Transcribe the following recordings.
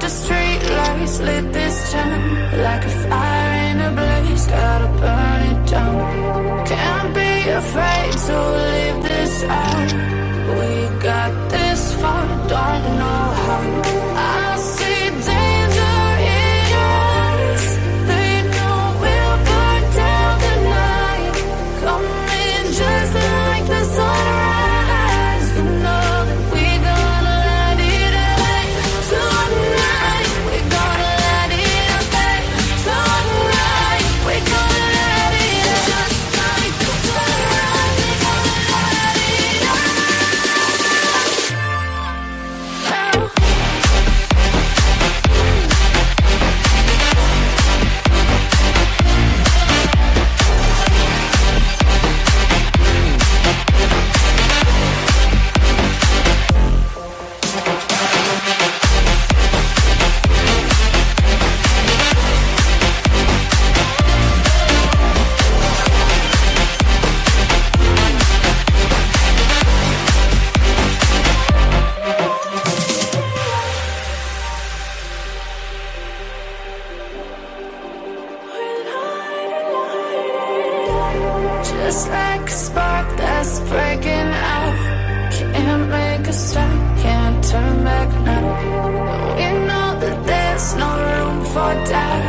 the street lights lit this town like a fire in a blaze, gotta burn it down. Can't be afraid to leave this out. We got this far, don't know how. I see danger in your eyes. They know we'll burn down the night. Coming just like the sunrise. You know that we gonna let it rain. Tonight we gonna let it rain. Tonight we gonna let it rain. Just like the sunrise, we gonna let it rain. Just like a spark that's breaking out. Can't make a stop, can't turn back now. We know that there's no room for doubt.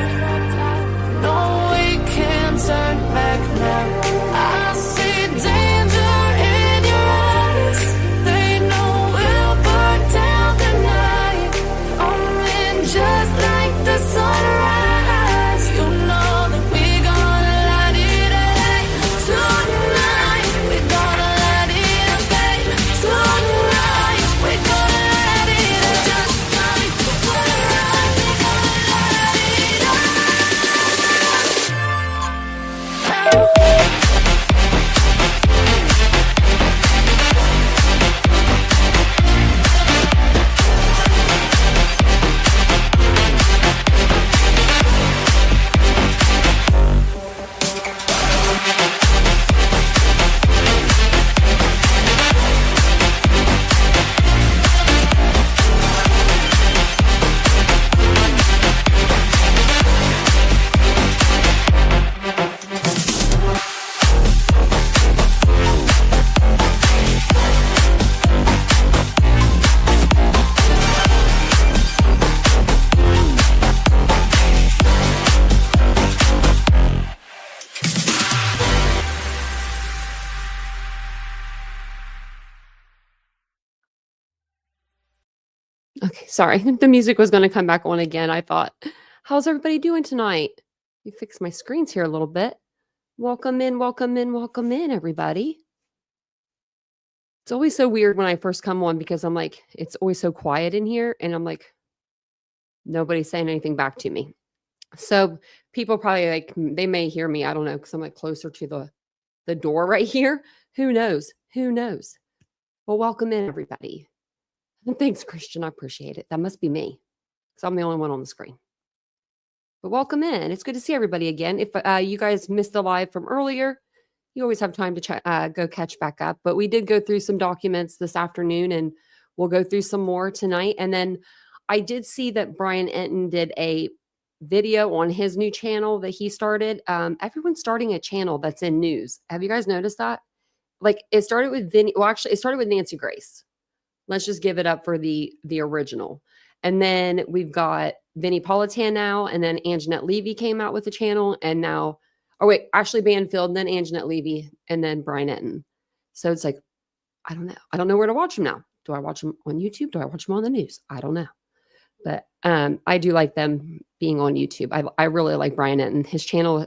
No, we can't turn back now. I see danger in your eyes. They know we'll burn down the night. Coming just like the sunrise. You know that we gonna let it rain. Tonight we gonna let it rain. Tonight we gonna let it rain. Just like the sunrise, we gonna let it rain. Okay, sorry. The music was going to come back on again. I thought, how's everybody doing tonight? You fix my screens here a little bit. Welcome in, welcome in, welcome in, everybody. It's always so weird when I first come on because I'm like, it's always so quiet in here. And I'm like, nobody's saying anything back to me. So people probably like, they may hear me. I don't know, because I'm like closer to the door right here. Who knows? Who knows? Well, welcome in, everybody. And thanks, Christian. I appreciate it. That must be me, because I'm the only one on the screen. But welcome in. It's good to see everybody again. If you guys missed the live from earlier, you always have time to go catch back up. But we did go through some documents this afternoon, and we'll go through some more tonight. And then I did see that Brian Enton did a video on his new channel that he started. Everyone's starting a channel that's in news. Have you guys noticed that? Like, it started with Vinny. Well, actually, it started with Nancy Grace. Let's just give it up for the original. And then we've got Vinny Politan now, and then Anjanette Levy came out with the channel, and now, oh wait, Ashley Banfield, and then Anjanette Levy, and then Brian Enton. So it's like, I don't know. I don't know where to watch them now. Do I watch them on YouTube? Do I watch them on the news? I don't know. But I do like them being on YouTube. I really like Brian Enton. His channel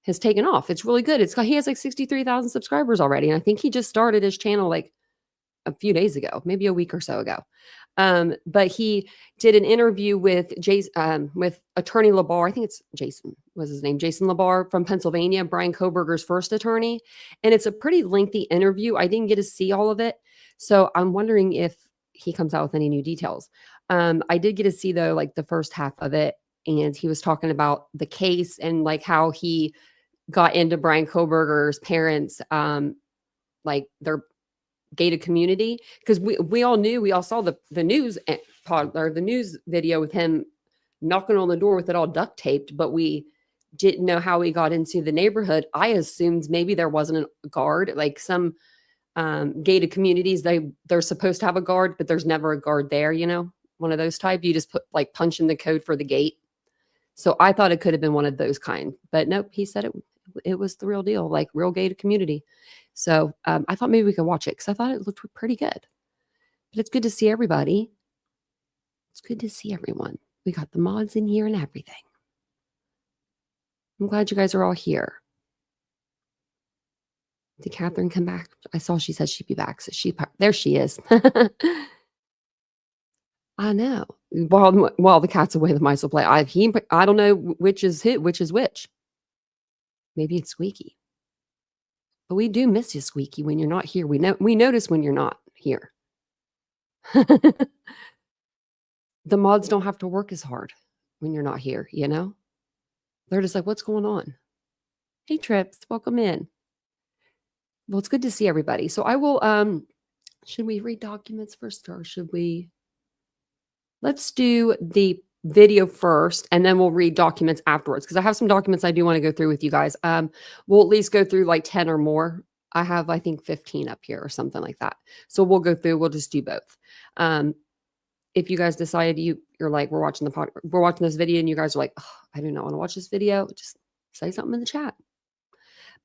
has taken off. It's really good. He has like 63,000 subscribers already. And I think he just started his channel like a few days ago, maybe a week or so ago. But he did an interview with attorney LaBar. I think it's Jason was his name. Jason LaBar from Pennsylvania, Brian Koberger's first attorney. And it's a pretty lengthy interview. I didn't get to see all of it. So I'm wondering if he comes out with any new details. I did get to see though, like the first half of it. And he was talking about the case and like how he got into Brian Koberger's parents, like their gated community, because we all knew, we all saw the news pod or the news video with him knocking on the door with it all duct taped, but we didn't know how he got into the neighborhood. I assumed maybe there wasn't a guard, like some gated communities, they're supposed to have a guard, but there's never a guard there, one of those type. You just put like punch in the code for the gate. So I thought it could have been one of those kind, but nope, he said it was the real deal, like real gated community. So I thought maybe we could watch it because I thought it looked pretty good. But it's good to see everybody. It's good to see everyone. We got the mods in here and everything. I'm glad you guys are all here. Did Catherine come back? I saw she said she'd be back. So there she is. I know. While the cat's away, the mice will play. I don't know which is which. Maybe it's Squeaky. But we do miss you, Squeaky, when you're not here. We notice when you're not here. The mods don't have to work as hard when you're not here, They're just like, what's going on? Hey, Trips, welcome in. Well, it's good to see everybody. So I will, should we read documents first or should we? Let's do the video first and then we'll read documents afterwards because I have some documents I do want to go through with you guys. We'll at least go through like 10 or more. I have, I think, 15 up here or something like that. So we'll go through, we'll just do both. If you guys decide you're like, we're watching this video and you guys are like, oh, I do not want to watch this video, just say something in the chat.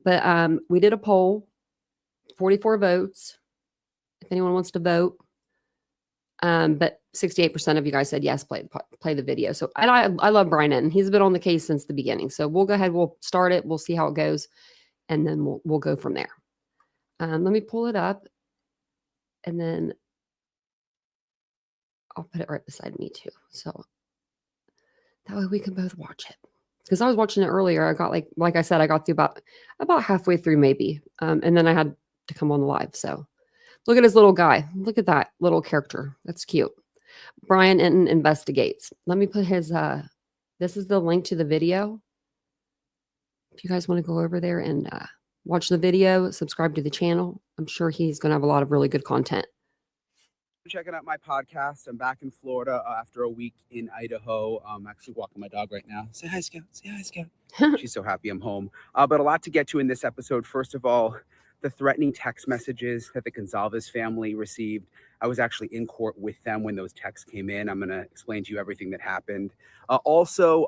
But we did a poll, 44 votes. If anyone wants to vote. But 68% of you guys said yes, play the video. So and I love Brian Enton. He's been on the case since the beginning. So we'll go ahead, we'll start it, we'll see how it goes, and then we'll go from there. Let me pull it up, and then I'll put it right beside me too. So that way we can both watch it. Because I was watching it earlier. I got like I said, I got through about halfway through maybe. And then I had to come on the live. So look at his little guy. Look at that little character. That's cute. Brian Enton investigates. Let me put his, this is the link to the video. If you guys want to go over there and watch the video, subscribe to the channel. I'm sure he's going to have a lot of really good content. Checking out my podcast. I'm back in Florida after a week in Idaho. I'm actually walking my dog right now. Say hi, Scout. Say hi, Scout. She's so happy I'm home. But a lot to get to in this episode. First of all, the threatening text messages that the Gonzalez family received. I was actually in court with them when those texts came in. I'm going to explain to you everything that happened. Also,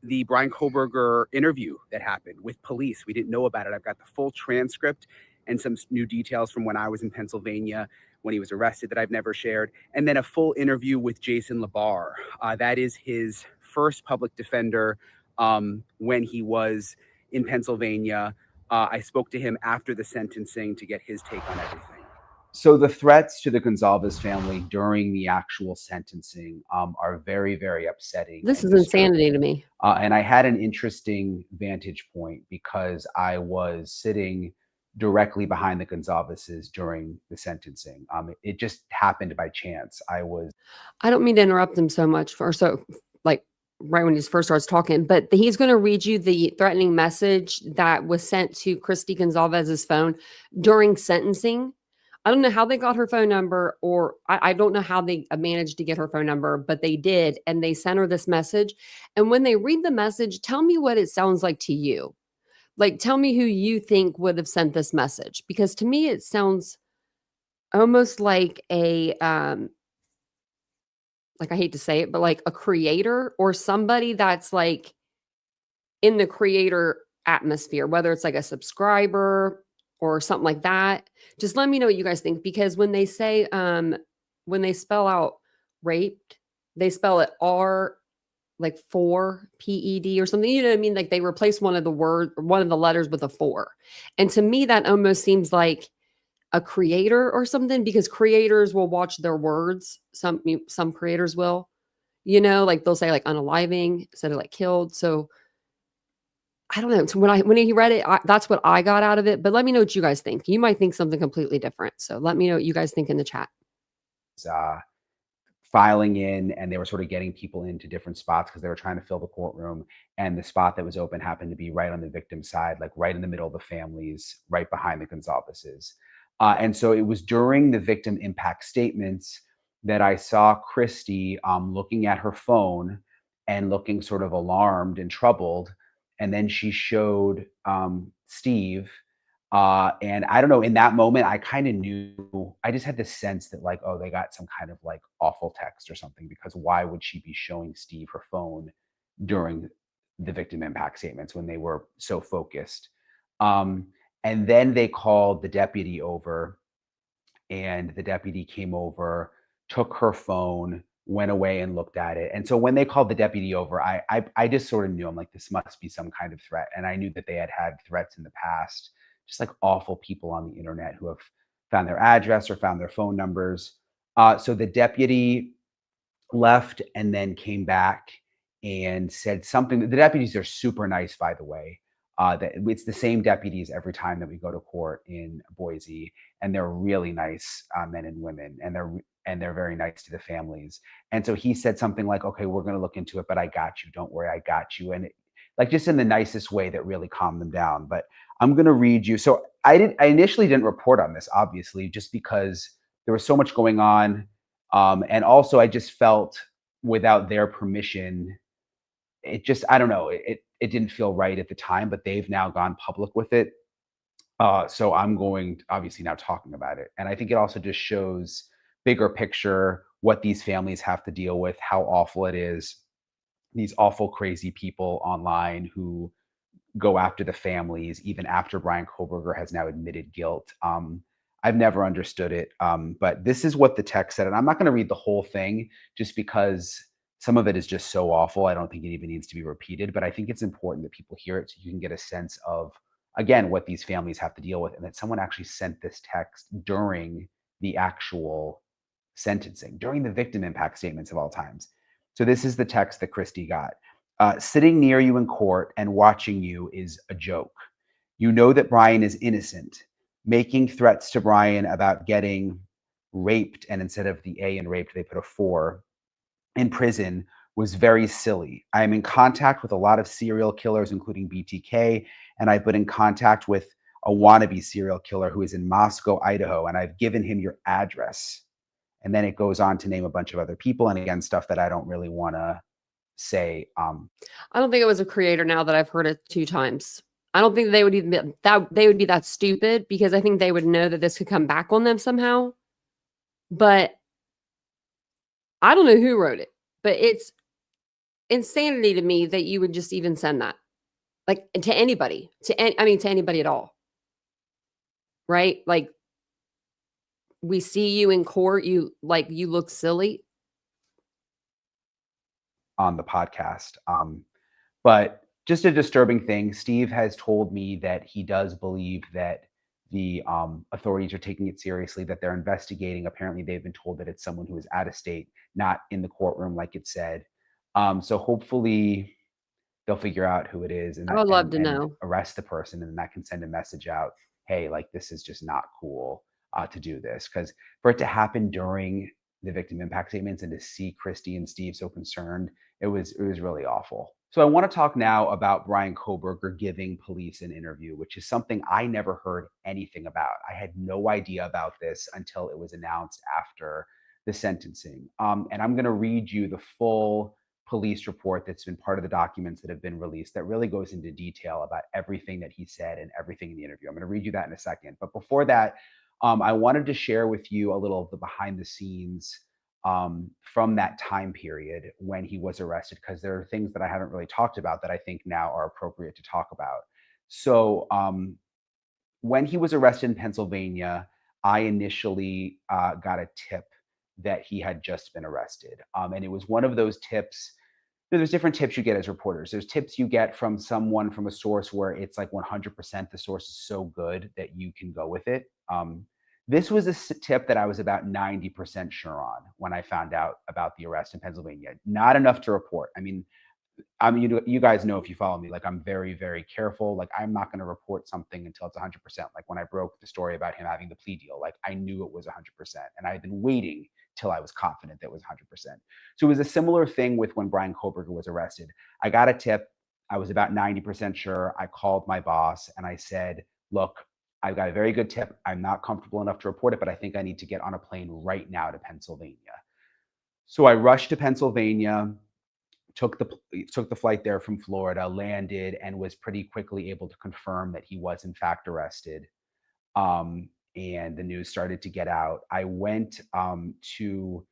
the Brian Koberger interview that happened with police. We didn't know about it. I've got the full transcript and some new details from when I was in Pennsylvania when he was arrested that I've never shared. And then a full interview with Jason Labar. That is his first public defender when he was in Pennsylvania. I spoke to him after the sentencing to get his take on everything. So the threats to the Gonzalez family during the actual sentencing are very, very upsetting. This is insanity to me. And I had an interesting vantage point because I was sitting directly behind the Gonzalez's during the sentencing. It just happened by chance. I don't mean to interrupt him so much right when he first starts talking, but he's going to read you the threatening message that was sent to Christy Gonzalez's phone during sentencing. I don't know how they got her phone number, or I don't know how they managed to get her phone number, but they did. And they sent her this message. And when they read the message, tell me what it sounds like to you. Like, tell me who you think would have sent this message, because to me, it sounds almost like a, like, I hate to say it, but like a creator or somebody that's like in the creator atmosphere, whether it's like a subscriber or something like that. Just let me know what you guys think, because when they say, when they spell out raped, they spell it R like 4 PED or something, you know what I mean? Like they replace one of the letters with a 4. And to me, that almost seems like a creator or something, because creators will watch their words. Some creators will, like they'll say like unaliving instead of like killed. So I don't know. So when he read it, that's what I got out of it. But let me know what you guys think. You might think something completely different. So let me know what you guys think in the chat. Filing in, and they were sort of getting people into different spots because they were trying to fill the courtroom, and the spot that was open happened to be right on the victim's side, like right in the middle of the families, right behind the Gonzalez's. And so it was during the victim impact statements that I saw Christy looking at her phone and looking sort of alarmed and troubled. And then she showed Steve. And I don't know, in that moment, I kind of knew, I just had this sense that, like, oh, they got some kind of like awful text or something, because why would she be showing Steve her phone during the victim impact statements when they were so focused? Um, and then they called the deputy over, and the deputy came over, took her phone, went away and looked at it. And so when they called the deputy over, I just sort of knew, I'm like, this must be some kind of threat. And I knew that they had had threats in the past, just like awful people on the internet who have found their address or found their phone numbers. So the deputy left and then came back and said something. The deputies are super nice, by the way. That it's the same deputies every time that we go to court in Boise, and they're really nice men and women, and they're very nice to the families. And so he said something like, "Okay, we're going to look into it, but I got you. Don't worry, I got you." And like, just in the nicest way that really calmed them down. But I'm going to read you. So I initially didn't report on this, obviously, just because there was so much going on, and also I just felt, without their permission, it just, I don't know, it didn't feel right at the time, but they've now gone public with it. So I'm going obviously now talking about it. And I think it also just shows bigger picture what these families have to deal with, how awful it is. These awful, crazy people online who go after the families, even after Brian Koberger has now admitted guilt. I've never understood it. But this is what the text said. And I'm not going to read the whole thing, just because some of it is just so awful. I don't think it even needs to be repeated, but I think it's important that people hear it so you can get a sense of, again, what these families have to deal with, and that someone actually sent this text during the actual sentencing, during the victim impact statements of all times. So this is the text that Christy got. Sitting near you in court and watching you is a joke. You know that Brian is innocent. Making threats to Brian about getting raped, and instead of the A in raped, they put a 4, in prison, was very silly. I am in contact with a lot of serial killers, including BTK, and I've been in contact with a wannabe serial killer who is in Moscow, Idaho, and I've given him your address. And then it goes on to name a bunch of other people, and again, stuff that I don't really want to say. I don't think it was a creator, now that I've heard it 2 times. I don't think they would even be that stupid, because I think they would know that this could come back on them somehow. But I don't know who wrote it, but it's insanity to me that you would just even send that, like, to anybody, to anybody at all. Right? Like, we see you in court, you look silly. On the podcast. But just a disturbing thing, Steve has told me that he does believe that the authorities are taking it seriously, that they're investigating. Apparently, they've been told that it's someone who is out of state, not in the courtroom, like it said. So hopefully they'll figure out who it is, and I would love to know. arrest the person, and that can send a message out. Hey, like, this is just not cool to do this, because for it to happen during the victim impact statements and to see Christy and Steve so concerned, it was really awful. So I want to talk now about Brian Koberger giving police an interview, which is something I never heard anything about. I had no idea about this until it was announced after the sentencing. And I'm going to read you the full police report that's been part of the documents that have been released, that really goes into detail about everything that he said and everything in the interview. I'm going to read you that in a second. But before that, I wanted to share with you a little of the behind the scenes from that time period when he was arrested, because there are things that I haven't really talked about that I think now are appropriate to talk about. So when he was arrested in Pennsylvania, I initially got a tip that he had just been arrested. And it was one of those tips. There's different tips you get as reporters. There's tips you get from someone, from a source where it's like 100% the source is so good that you can go with it. This was a tip that I was about 90% sure on when I found out about the arrest in Pennsylvania. Not enough to report. You guys know, if you follow me, like, I'm very, very careful. Like, I'm not going to report something until it's 100%. Like, when I broke the story about him having the plea deal, like, I knew it was 100%, and I had been waiting till I was confident that it was 100%. So it was a similar thing with when Brian Koberger was arrested. I got a tip. I was about 90% sure. I called my boss and I said, look, I've got a very good tip. I'm not comfortable enough to report it, but I think I need to get on a plane right now to Pennsylvania. So I rushed to Pennsylvania, took the flight there from Florida, landed, and was pretty quickly able to confirm that he was in fact arrested. And the news started to get out. I went to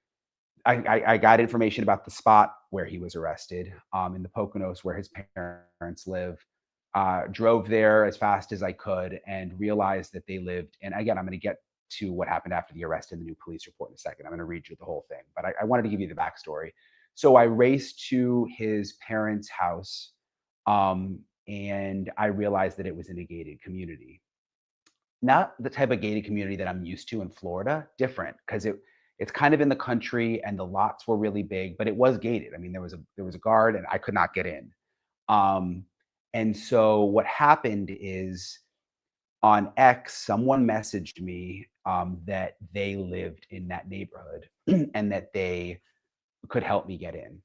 I got information about the spot where he was arrested in the Poconos, where his parents live. Drove there as fast as I could and realized that they lived. And again, I'm going to get to what happened after the arrest in the new police report in a second. I'm going to read you the whole thing, but I wanted to give you the backstory. So I raced to his parents' house, and I realized that it was in a gated community. Not the type of gated community that I'm used to in Florida, different because it's kind of in the country and the lots were really big, but it was gated. I mean, there was a guard and I could not get in. Um, and so what happened is on X, someone messaged me that they lived in that neighborhood and that they could help me get in.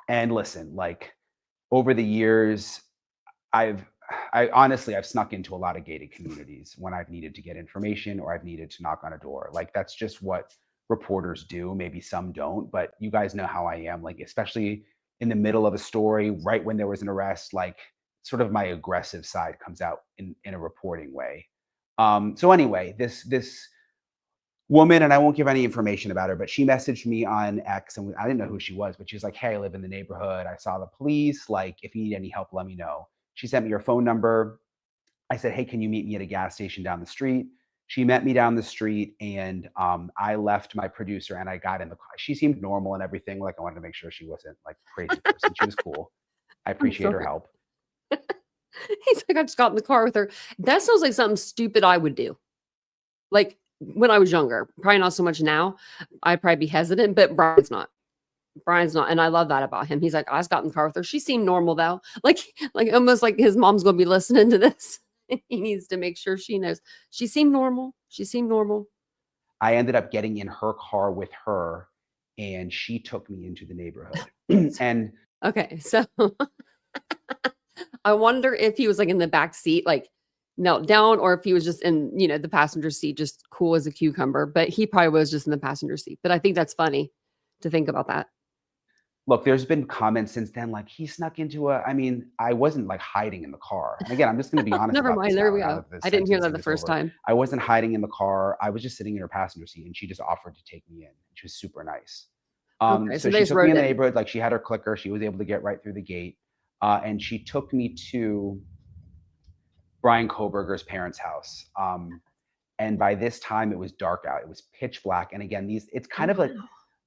And listen, like over the years, I've I've snuck into a lot of gated communities when I've needed to get information or I've needed to knock on a door. Like that's just what reporters do. Maybe some don't, but you guys know how I am. Like especially in the middle of a story, right when there was an arrest, like sort of my aggressive side comes out in a reporting way. So anyway, this woman, and I won't give any information about her, but she messaged me on X, and I didn't know who she was, but she was like, "Hey, I live in the neighborhood. I saw the police. Like, if you need any help, let me know." She sent me her phone number. I said, "Hey, can you meet me at a gas station down the street?" She met me down the street, and I left my producer and I got in the car. She seemed normal and everything. Like, I wanted to make sure she wasn't like a crazy person. She was cool. I I'm appreciate her sorry. help. He's like, I just got in the car with her. That sounds like something stupid I would do. Like when I was younger, probably not so much now. I'd probably be hesitant, but Brian's not. Brian's not. And I love that about him. He's like, I just got in the car with her. She seemed normal though. Like almost like his mom's going to be listening to this. He needs to make sure she knows. She seemed normal. She seemed normal. I ended up getting in her car with her, and she took me into the neighborhood. And Okay. So I wonder if he was like in the back seat, like knelt down, or if he was just in, the passenger seat, just cool as a cucumber. But he probably was just in the passenger seat. But I think that's funny to think about that. look, there's been comments since then, like he snuck into I mean, I wasn't like hiding in the car. And again, I'm just going to be honest Never about this mind. There now, we now go. that this I didn't hear that sentencing the is first over. time. I wasn't hiding in the car. I was just sitting in her passenger seat, and she just offered to take me in. She was super nice. Okay. So So they she just took me rode in the in. neighborhood, like she had her clicker. She was able to get right through the gate, and she took me to Brian Koberger's parents' house. And by this time, it was dark out. It was pitch black. And again, it's Oh, kind of wow.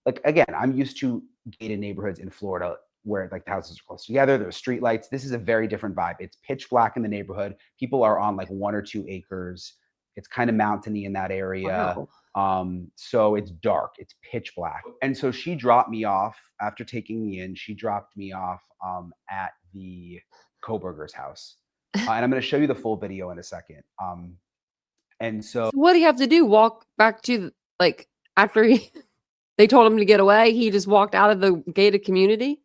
like again, I'm used to gated neighborhoods in Florida where like the houses are close together. There's street lights. This is a very different vibe. It's pitch black in the neighborhood. People are on like 1 or 2 acres. It's kind of mountainy in that area. Wow. So it's dark. It's pitch black. And so she dropped me off after taking me in. She dropped me off at the Koberger's house. And I'm going to show you the full video in a second. And so So what do you have to do? Walk back to like after they told him to get away, he just walked out of the gated community?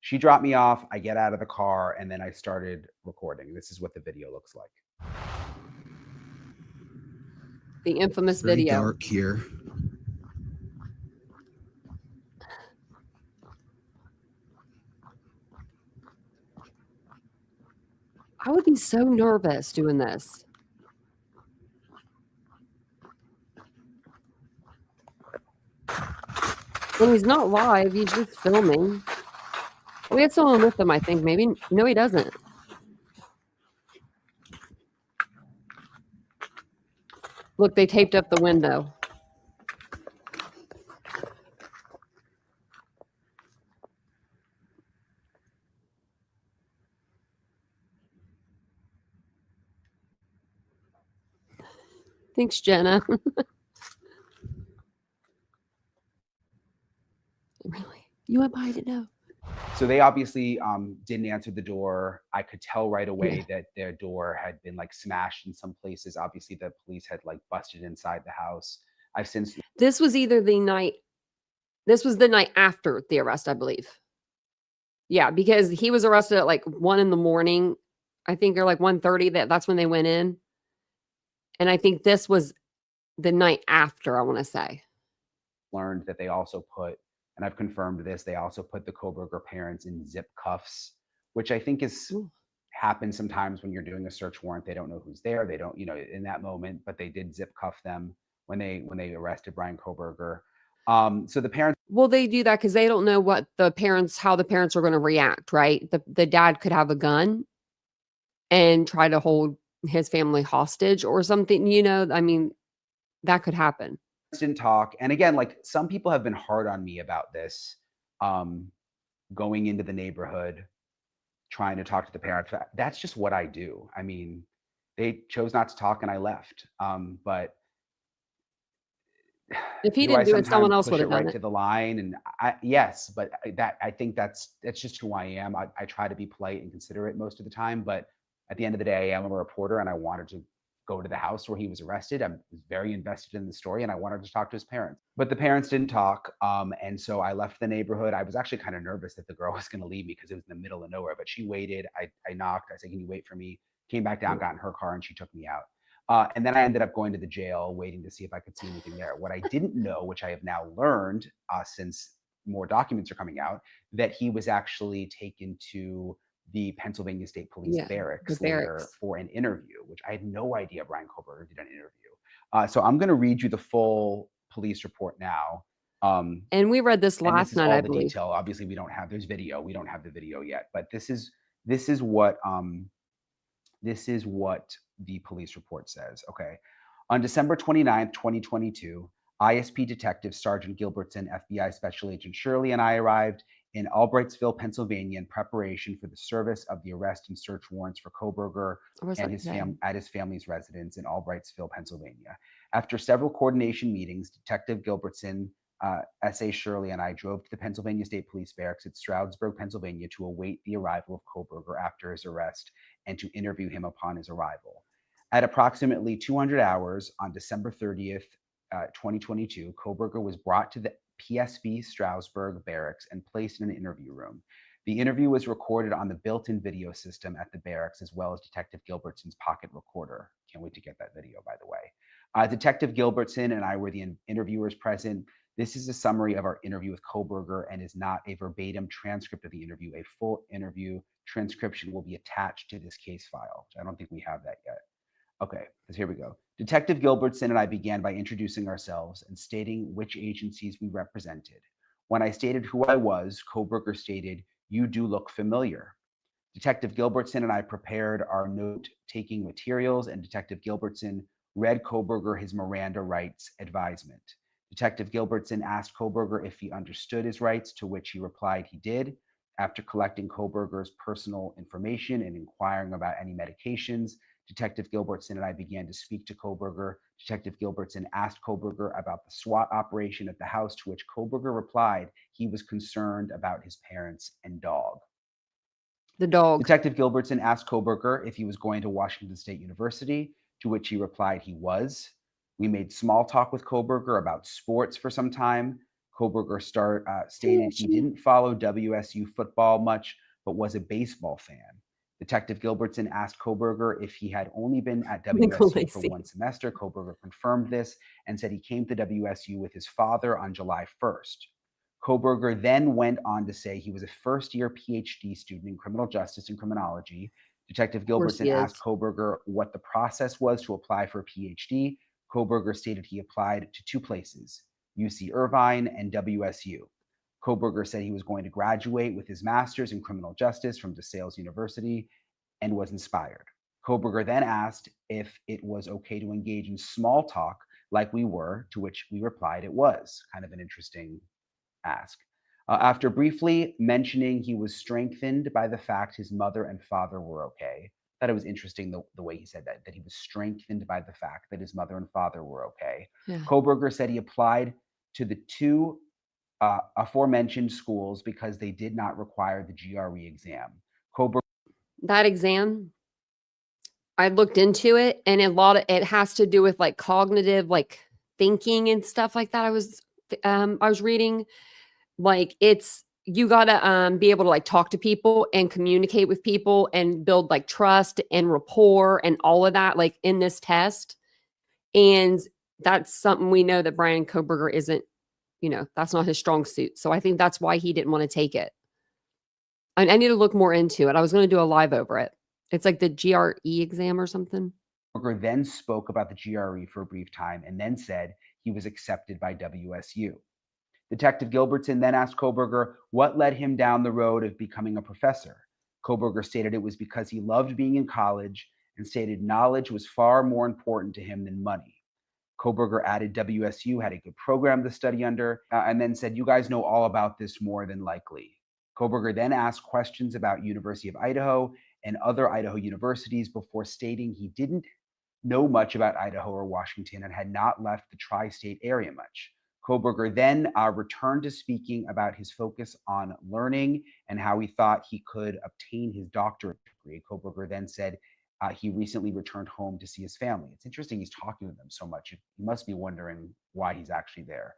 she dropped me off. I get out of the car and then I started recording. This is what the video looks like. The infamous Very video. dark here. I would be so nervous doing this. And he's not live, he's just filming. We had someone with him, I think. Maybe. No, he doesn't. Look, they taped up the window. Thanks, Jenna. Really? You went by to know. So they obviously didn't answer the door. I could tell right away that their door had been like smashed in some places. Obviously, the police had like busted inside the house. I've since This was either the night. This was the night after the arrest, I believe. Yeah, because he was arrested at like 1 a.m. I think, or like 1:30. That's when they went in. And I think this was the night after, I want to say. Learned that they also put, and I've confirmed this, they also put the Koberger parents in zip cuffs, which I think is happens sometimes when you're doing a search warrant. They don't know who's there. They don't, in that moment, but they did zip cuff them when they arrested Brian Koberger. So the parents. Well, they do that because they don't know how the parents are going to react, right? The dad could have a gun and try to hold his family hostage or something, I mean, that could happen. Didn't talk. And again, like, some people have been hard on me about this, going into the neighborhood, trying to talk to the parents. That's just what I do. I mean, they chose not to talk and I left. But if he didn't do it, someone else would have done right it to the line. And yes, but I think that's just who I am. I try to be polite and considerate most of the time, but at the end of the day, I am a reporter and I wanted to go to the house where he was arrested. I was very invested in the story and I wanted to talk to his parents, but the parents didn't talk. And so I left the neighborhood. I was actually kind of nervous that the girl was going to leave me because it was in the middle of nowhere, but she waited. I knocked. I said, "Can you wait for me?" Came back down, got in her car, and she took me out. And then I ended up going to the jail, waiting to see if I could see anything there. What I didn't know, which I have now learned since more documents are coming out, that he was actually taken to the Pennsylvania State Police barracks later for an interview, which I had no idea Brian Koberger did an interview. So I'm going to read you the full police report now. And we read this last night, I believe. Detail. Obviously, there's video. We don't have the video yet, but this is what the police report says. Okay. On December 29th, 2022, ISP Detective Sergeant Gilbertson, FBI Special Agent Shirley, and I arrived in Albrightsville, Pennsylvania, in preparation for the service of the arrest and search warrants for Koberger and at his family's residence in Albrightsville, Pennsylvania. After several coordination meetings, Detective Gilbertson, S.A. Shirley, and I drove to the Pennsylvania State Police Barracks at Stroudsburg, Pennsylvania, to await the arrival of Koberger after his arrest and to interview him upon his arrival. At approximately 200 hours on December 30th, 2022, Koberger was brought to the PSB Stroudsburg barracks and placed in an interview room. The interview was recorded on the built-in video system at the barracks, as well as Detective Gilbertson's pocket recorder. Can't wait to get that video, by the way. Detective Gilbertson and I were the interviewers present. This is a summary of our interview with Koberger and is not a verbatim transcript of the interview. A full interview transcription will be attached to this case file. I don't think we have that yet. Okay, so here we go. Detective Gilbertson and I began by introducing ourselves and stating which agencies we represented. When I stated who I was, Koberger stated, "You do look familiar." Detective Gilbertson and I prepared our note-taking materials, and Detective Gilbertson read Koberger his Miranda rights advisement. Detective Gilbertson asked Koberger if he understood his rights, to which he replied he did. After collecting Koberger's personal information and inquiring about any medications, Detective Gilbertson and I began to speak to Koberger. Detective Gilbertson asked Koberger about the SWAT operation at the house, to which Koberger replied he was concerned about his parents and dog. The dog. Detective Gilbertson asked Koberger if he was going to Washington State University, to which he replied he was. We made small talk with Koberger about sports for some time. Koberger stated he didn't follow WSU football much, but was a baseball fan. Detective Gilbertson asked Koberger if he had only been at WSU for one semester. Koberger confirmed this and said he came to WSU with his father on July 1st. Koberger then went on to say he was a first-year PhD student in criminal justice and criminology. Detective Gilbertson asked Koberger what the process was to apply for a PhD. Koberger stated he applied to two places, UC Irvine and WSU. Koberger said he was going to graduate with his master's in criminal justice from DeSales University and was inspired. Koberger then asked if it was okay to engage in small talk like we were, to which we replied it was. Kind of an interesting ask. After briefly mentioning he was strengthened by the fact his mother and father were okay. I thought it was interesting the way he said that he was strengthened by the fact that his mother and father were okay. Yeah. Koberger said he applied to the two aforementioned schools because they did not require the GRE exam. That exam, I looked into it, and it has to do with like cognitive, like thinking and stuff like that. I was reading, like you gotta be able to like talk to people and communicate with people and build like trust and rapport and all of that, like in this test. And that's something we know that Brian Koberger isn't, that's not his strong suit. So I think that's why he didn't want to take it. I need to look more into it. I was going to do a live over it. It's like the GRE exam or something. Koberger then spoke about the GRE for a brief time and then said he was accepted by WSU. Detective Gilbertson then asked Koberger what led him down the road of becoming a professor. Koberger stated it was because he loved being in college and stated knowledge was far more important to him than money. Koberger added WSU had a good program to study under, and then said, "You guys know all about this more than likely." Koberger then asked questions about University of Idaho and other Idaho universities before stating he didn't know much about Idaho or Washington and had not left the tri-state area much. Koberger then returned to speaking about his focus on learning and how he thought he could obtain his doctorate degree. Koberger then said he recently returned home to see his family. It's interesting he's talking with them so much. You must be wondering why he's actually there.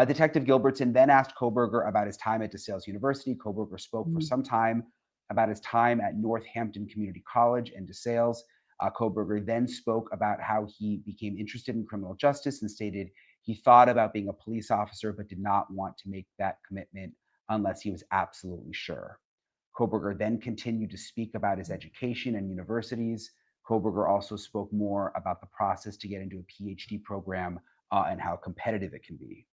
Detective Gilbertson then asked Koberger about his time at DeSales University. Koberger spoke for some time about his time at Northampton Community College and DeSales. Koberger then spoke about how he became interested in criminal justice and stated he thought about being a police officer but did not want to make that commitment unless he was absolutely sure. Koberger then continued to speak about his education and universities. Koberger also spoke more about the process to get into a PhD program and how competitive it can be.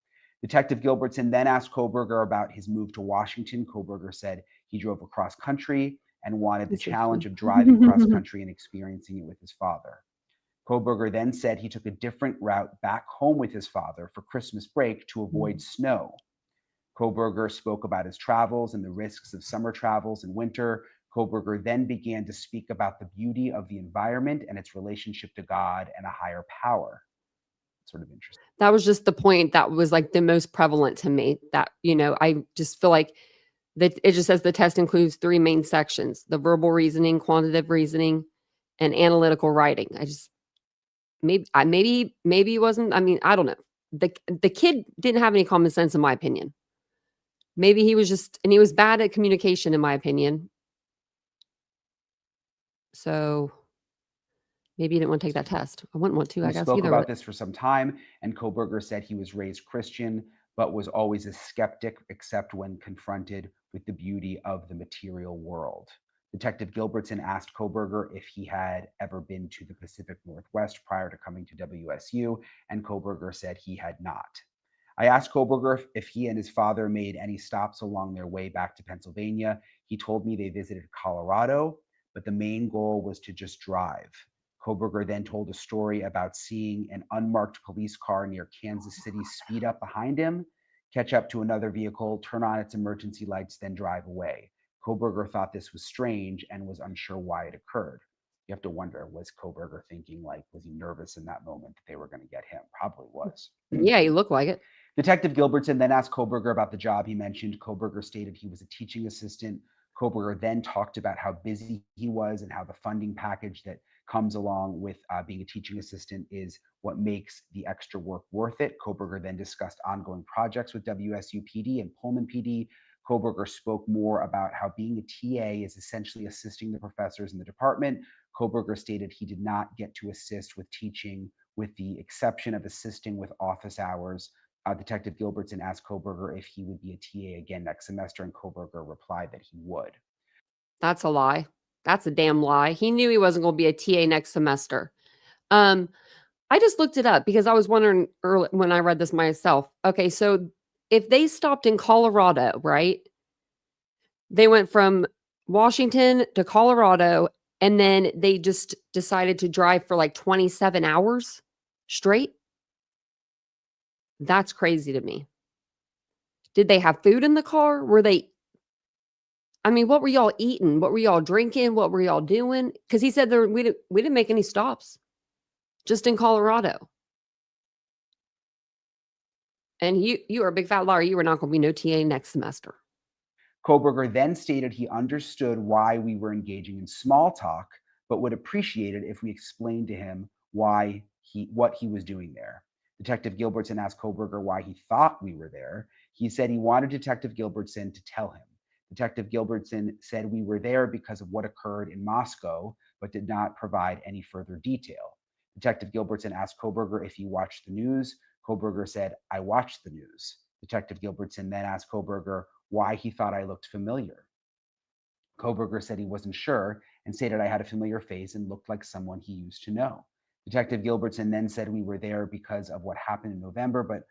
Detective Gilbertson then asked Koberger about his move to Washington. Koberger said he drove across country and wanted the challenge of driving cross country and experiencing it with his father. Koberger then said he took a different route back home with his father for Christmas break to avoid snow. Koberger spoke about his travels and the risks of summer travels in winter. Koberger then began to speak about the beauty of the environment and its relationship to God and a higher power. Sort of interesting. That was just the point that was like the most prevalent to me. That, I just feel like that it just says the test includes 3 main sections: the verbal reasoning, quantitative reasoning, and analytical writing. I just maybe he wasn't. I mean, I don't know. The kid didn't have any common sense, in my opinion. Maybe he was bad at communication, in my opinion. So maybe he didn't want to take that test. I wouldn't want to, I guess. We spoke about this for some time, and Koberger said he was raised Christian, but was always a skeptic, except when confronted with the beauty of the material world. Detective Gilbertson asked Koberger if he had ever been to the Pacific Northwest prior to coming to WSU, and Koberger said he had not. I asked Koberger if he and his father made any stops along their way back to Pennsylvania. He told me they visited Colorado, but the main goal was to just drive. Koberger then told a story about seeing an unmarked police car near Kansas City speed up behind him, catch up to another vehicle, turn on its emergency lights, then drive away. Koberger thought this was strange and was unsure why it occurred. You have to wonder, was Koberger thinking, was he nervous in that moment that they were going to get him? Probably was. Yeah, he looked like it. Detective Gilbertson then asked Koberger about the job he mentioned. Koberger stated he was a teaching assistant. Koberger then talked about how busy he was and how the funding package that comes along with being a teaching assistant is what makes the extra work worth it. Koberger then discussed ongoing projects with WSU PD and Pullman PD. Koberger spoke more about how being a TA is essentially assisting the professors in the department. Koberger stated he did not get to assist with teaching, with the exception of assisting with office hours. Detective Gilbertson asked Koberger if he would be a TA again next semester, and Koberger replied that he would. That's a lie. That's a damn lie. He knew he wasn't going to be a TA next semester. I just looked it up because I was wondering early when I read this myself. Okay, so if they stopped in Colorado, right? They went from Washington to Colorado, and then they just decided to drive for like 27 hours straight. That's crazy to me. Did they have food in the car? What were y'all eating? What were y'all drinking? What were y'all doing? Because he said we didn't make any stops, just in Colorado. And you are a big fat liar. You were not going to be no TA next semester. Koberger then stated he understood why we were engaging in small talk, but would appreciate it if we explained to him what he was doing there. Detective Gilbertson asked Koberger why he thought we were there. He said he wanted Detective Gilbertson to tell him. Detective Gilbertson said we were there because of what occurred in Moscow, but did not provide any further detail. Detective Gilbertson asked Koberger if he watched the news. Koberger said, "I watched the news." Detective Gilbertson then asked Koberger why he thought I looked familiar. Koberger said he wasn't sure and stated I had a familiar face and looked like someone he used to know. Detective Gilbertson then said we were there because of what happened in November, but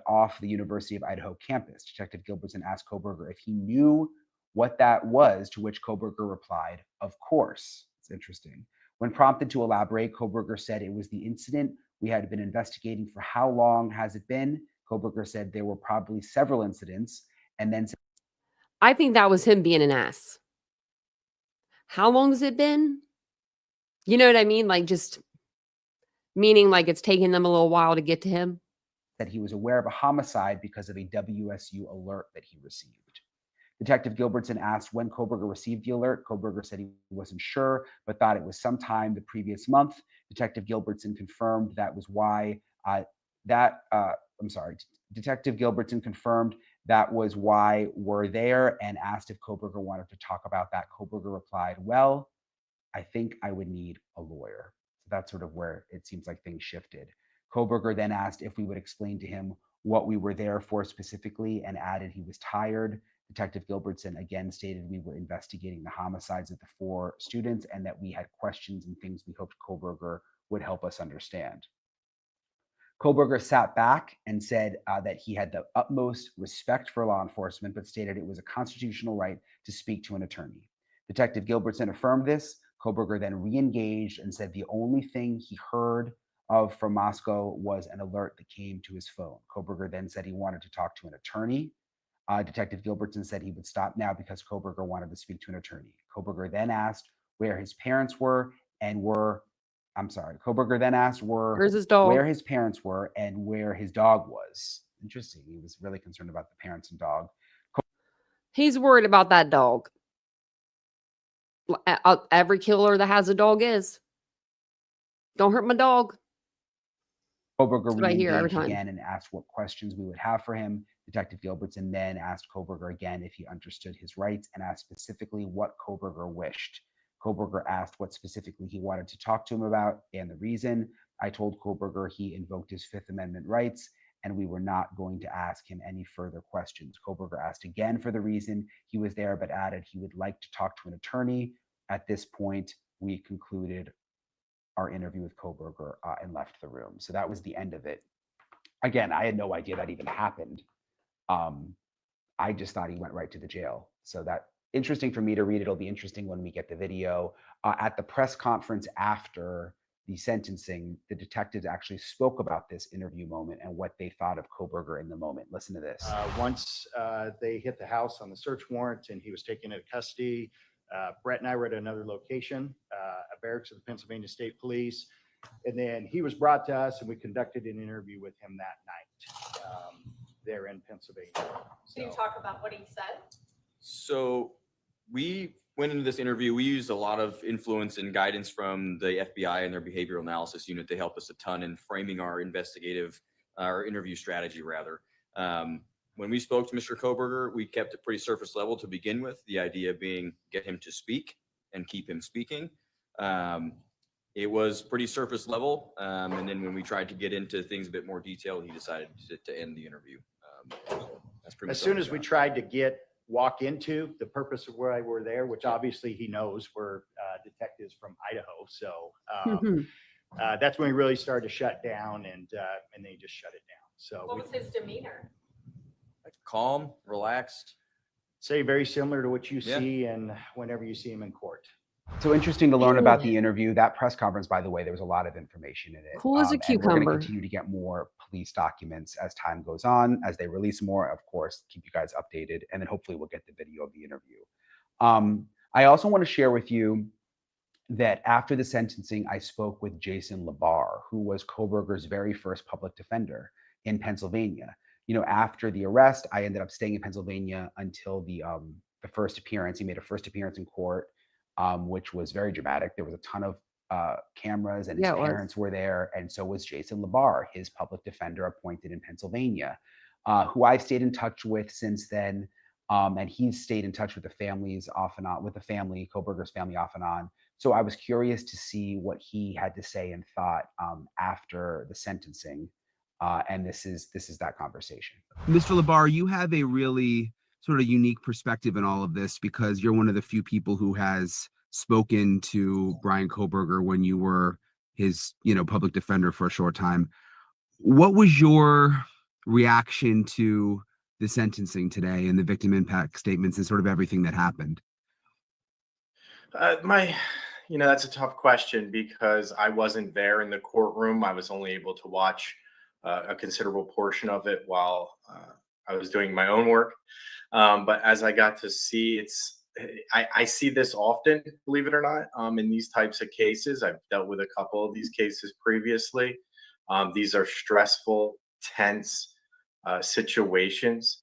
off the University of Idaho campus. Detective Gilbertson asked Koberger if he knew what that was, to which Koberger replied, "Of course." It's interesting. When prompted to elaborate, Koberger said it was the incident we had been investigating for how long has it been? Koberger said there were probably several incidents, and then said, I think that was him being an ass. How long has it been? You know what I mean? Like, just meaning like it's taking them a little while to get to him. that he was aware of a homicide because of a WSU alert that he received. Detective Gilbertson asked when Koberger received the alert. Koberger said he wasn't sure, but thought it was sometime the previous month. Detective Gilbertson confirmed that was why Detective Gilbertson confirmed that was why we're there and asked if Koberger wanted to talk about that. Koberger replied, "Well, I think I would need a lawyer." So that's sort of where it seems like things shifted. Koberger then asked if we would explain to him what we were there for specifically and added he was tired. Detective Gilbertson again stated we were investigating the homicides of the 4 students and that we had questions and things we hoped Koberger would help us understand. Koberger sat back and said that he had the utmost respect for law enforcement, but stated it was a constitutional right to speak to an attorney. Detective Gilbertson affirmed this. Koberger then re-engaged and said the only thing he heard of from Moscow was an alert that came to his phone. Koberger then said he wanted to talk to an attorney. Detective Gilbertson said he would stop now because Koberger wanted to speak to an attorney. Koberger then asked where his parents were and were, Koberger then asked Where's his dog? where his parents were and where his dog was. Interesting. He was really concerned about the parents and dog. He's worried about that dog. Every killer that has a dog is. Don't hurt my dog. Koberger That's what I hear every re-engaged time. again and asked what questions we would have for him. Detective Gilbertson then asked Koberger again if he understood his rights and asked specifically what Koberger wished. Koberger asked what specifically he wanted to talk to him about and the reason. I told Koberger he invoked his Fifth Amendment rights and we were not going to ask him any further questions. Koberger asked again for the reason he was there, but added he would like to talk to an attorney. At this point, we concluded our interview with Koberger and left the room. So that was the end of it. Again, I had no idea that even happened. I just thought he went right to the jail. So that interesting for me to read. It'll be interesting when we get the video. At the press conference after the sentencing, the detectives actually spoke about this interview moment and what they thought of Koberger in the moment. Listen to this. Once they hit the house on the search warrant and he was taken into custody, Brett and I were at another location, a barracks of the Pennsylvania State Police. And then he was brought to us and we conducted an interview with him that night there in Pennsylvania. Can you talk about what he said? So we went into this interview. We used a lot of influence and guidance from the FBI and their behavioral analysis unit. They helped us a ton in framing our interview strategy rather. When we spoke to Mr. Koberger, we kept it pretty surface level to begin with. The idea being get him to speak and keep him speaking. It was pretty surface level. And then when we tried to get into things a bit more detailed, he decided to end the interview. That's pretty much as soon as we tried to walk into the purpose of why we're there, which obviously he knows we're detectives from Idaho. So that's when we really started to shut down and then he just shut it down. So what was his demeanor? calm, relaxed. Say very similar to what you see and whenever you see him in court. So interesting to learn about the interview. That press conference, by the way, there was a lot of information in it. Cool as a And we're going cucumber. to continue to get more police documents as time goes on. As they release more, of course, keep you guys updated. And then hopefully we'll get the video of the interview. I also want to share with you that after the sentencing, I spoke with Jason Labar, who was Koberger's very first public defender in Pennsylvania. You know, after the arrest, I ended up staying in Pennsylvania until the first appearance. He made a first appearance in court, which was very dramatic. There was a ton of cameras and his parents were there. And so was Jason Labar, his public defender appointed in Pennsylvania, who I've stayed in touch with since then. And he's stayed in touch with the families off and on, with the family, Koberger's family off and on. So I was curious to see what he had to say and thought after the sentencing. And this is that conversation. Mr. Labar, you have a really sort of unique perspective in all of this because you're one of the few people who has spoken to Brian Koberger when you were his, public defender for a short time. What was your reaction to the sentencing today and the victim impact statements and sort of everything that happened? My, that's a tough question because I wasn't there in the courtroom. I was only able to watch a considerable portion of it while I was doing my own work. But as I got to see, I see this often, believe it or not, in these types of cases. I've dealt with a couple of these cases previously. These are stressful, tense situations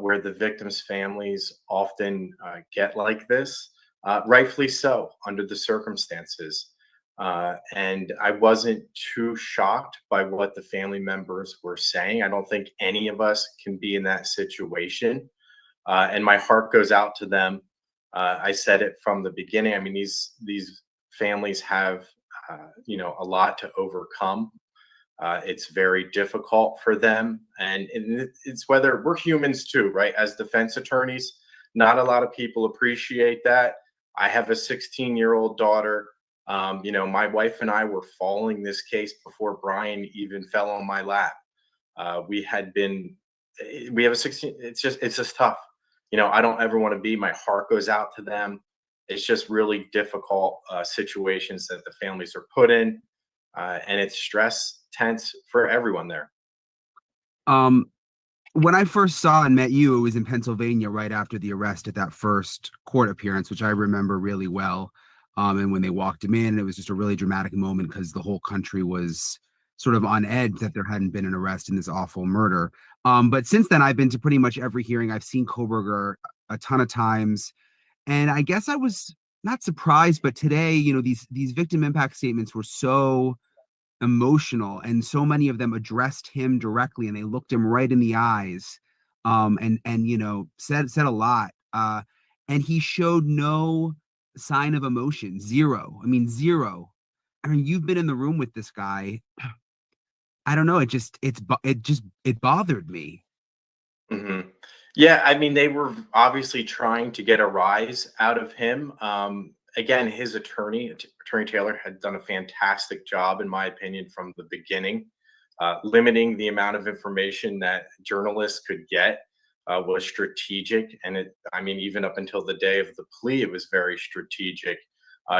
where the victims' families often get like this, rightfully so, under the circumstances. And I wasn't too shocked by what the family members were saying. I don't think any of us can be in that situation. And my heart goes out to them. I said it from the beginning. I mean, these families have, a lot to overcome. It's very difficult for them, and it's whether we're humans too, right? As defense attorneys, not a lot of people appreciate that. I have a 16-year-old daughter. My wife and I were following this case before Brian even fell on my lap. We have a 16. It's just tough. I don't ever want to be. My heart goes out to them. It's just really difficult situations that the families are put in, and it's tense for everyone there. When I first saw and met you, it was in Pennsylvania right after the arrest at that first court appearance, which I remember really well. And when they walked him in, it was just a really dramatic moment because the whole country was sort of on edge that there hadn't been an arrest in this awful murder. But since then, I've been to pretty much every hearing. I've seen Koberger a ton of times. And I guess I was not surprised, but today, these victim impact statements were so emotional and so many of them addressed him directly and they looked him right in the eyes and said a lot and he showed no sign of emotion. Zero. I mean, you've been in the room with this guy. I don't know, it bothered me. Mm-hmm. Yeah, I mean, they were obviously trying to get a rise out of him. Again, his attorney Taylor, had done a fantastic job, in my opinion, from the beginning. Limiting the amount of information that journalists could get was strategic. And even up until the day of the plea, it was very strategic.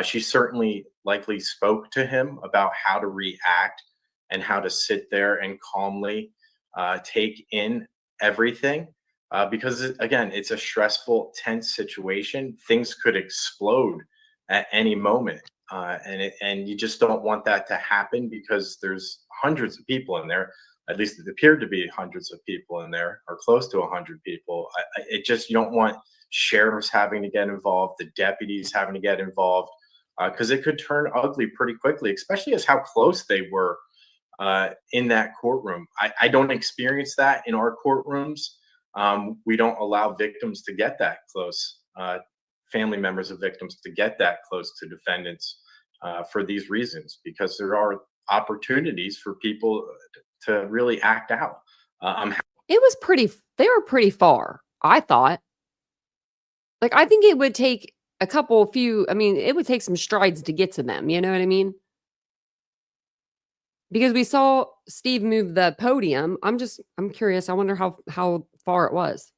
She certainly likely spoke to him about how to react and how to sit there and calmly take in everything. Because again, it's a stressful, tense situation. Things could explode at any moment, and you just don't want that to happen because there's hundreds of people in there. At least it appeared to be hundreds of people in there, or close to 100 people. You don't want sheriffs having to get involved, the deputies having to get involved, because it could turn ugly pretty quickly, especially as how close they were in that courtroom. I don't experience that in our courtrooms. We don't allow victims to get that close, family members of victims to get that close to defendants for these reasons, because there are opportunities for people to really act out. They were pretty far, I thought. Like, I think it would take it would take some strides to get to them. You know what I mean? Because we saw Steve move the podium. I'm curious. I wonder how far it was.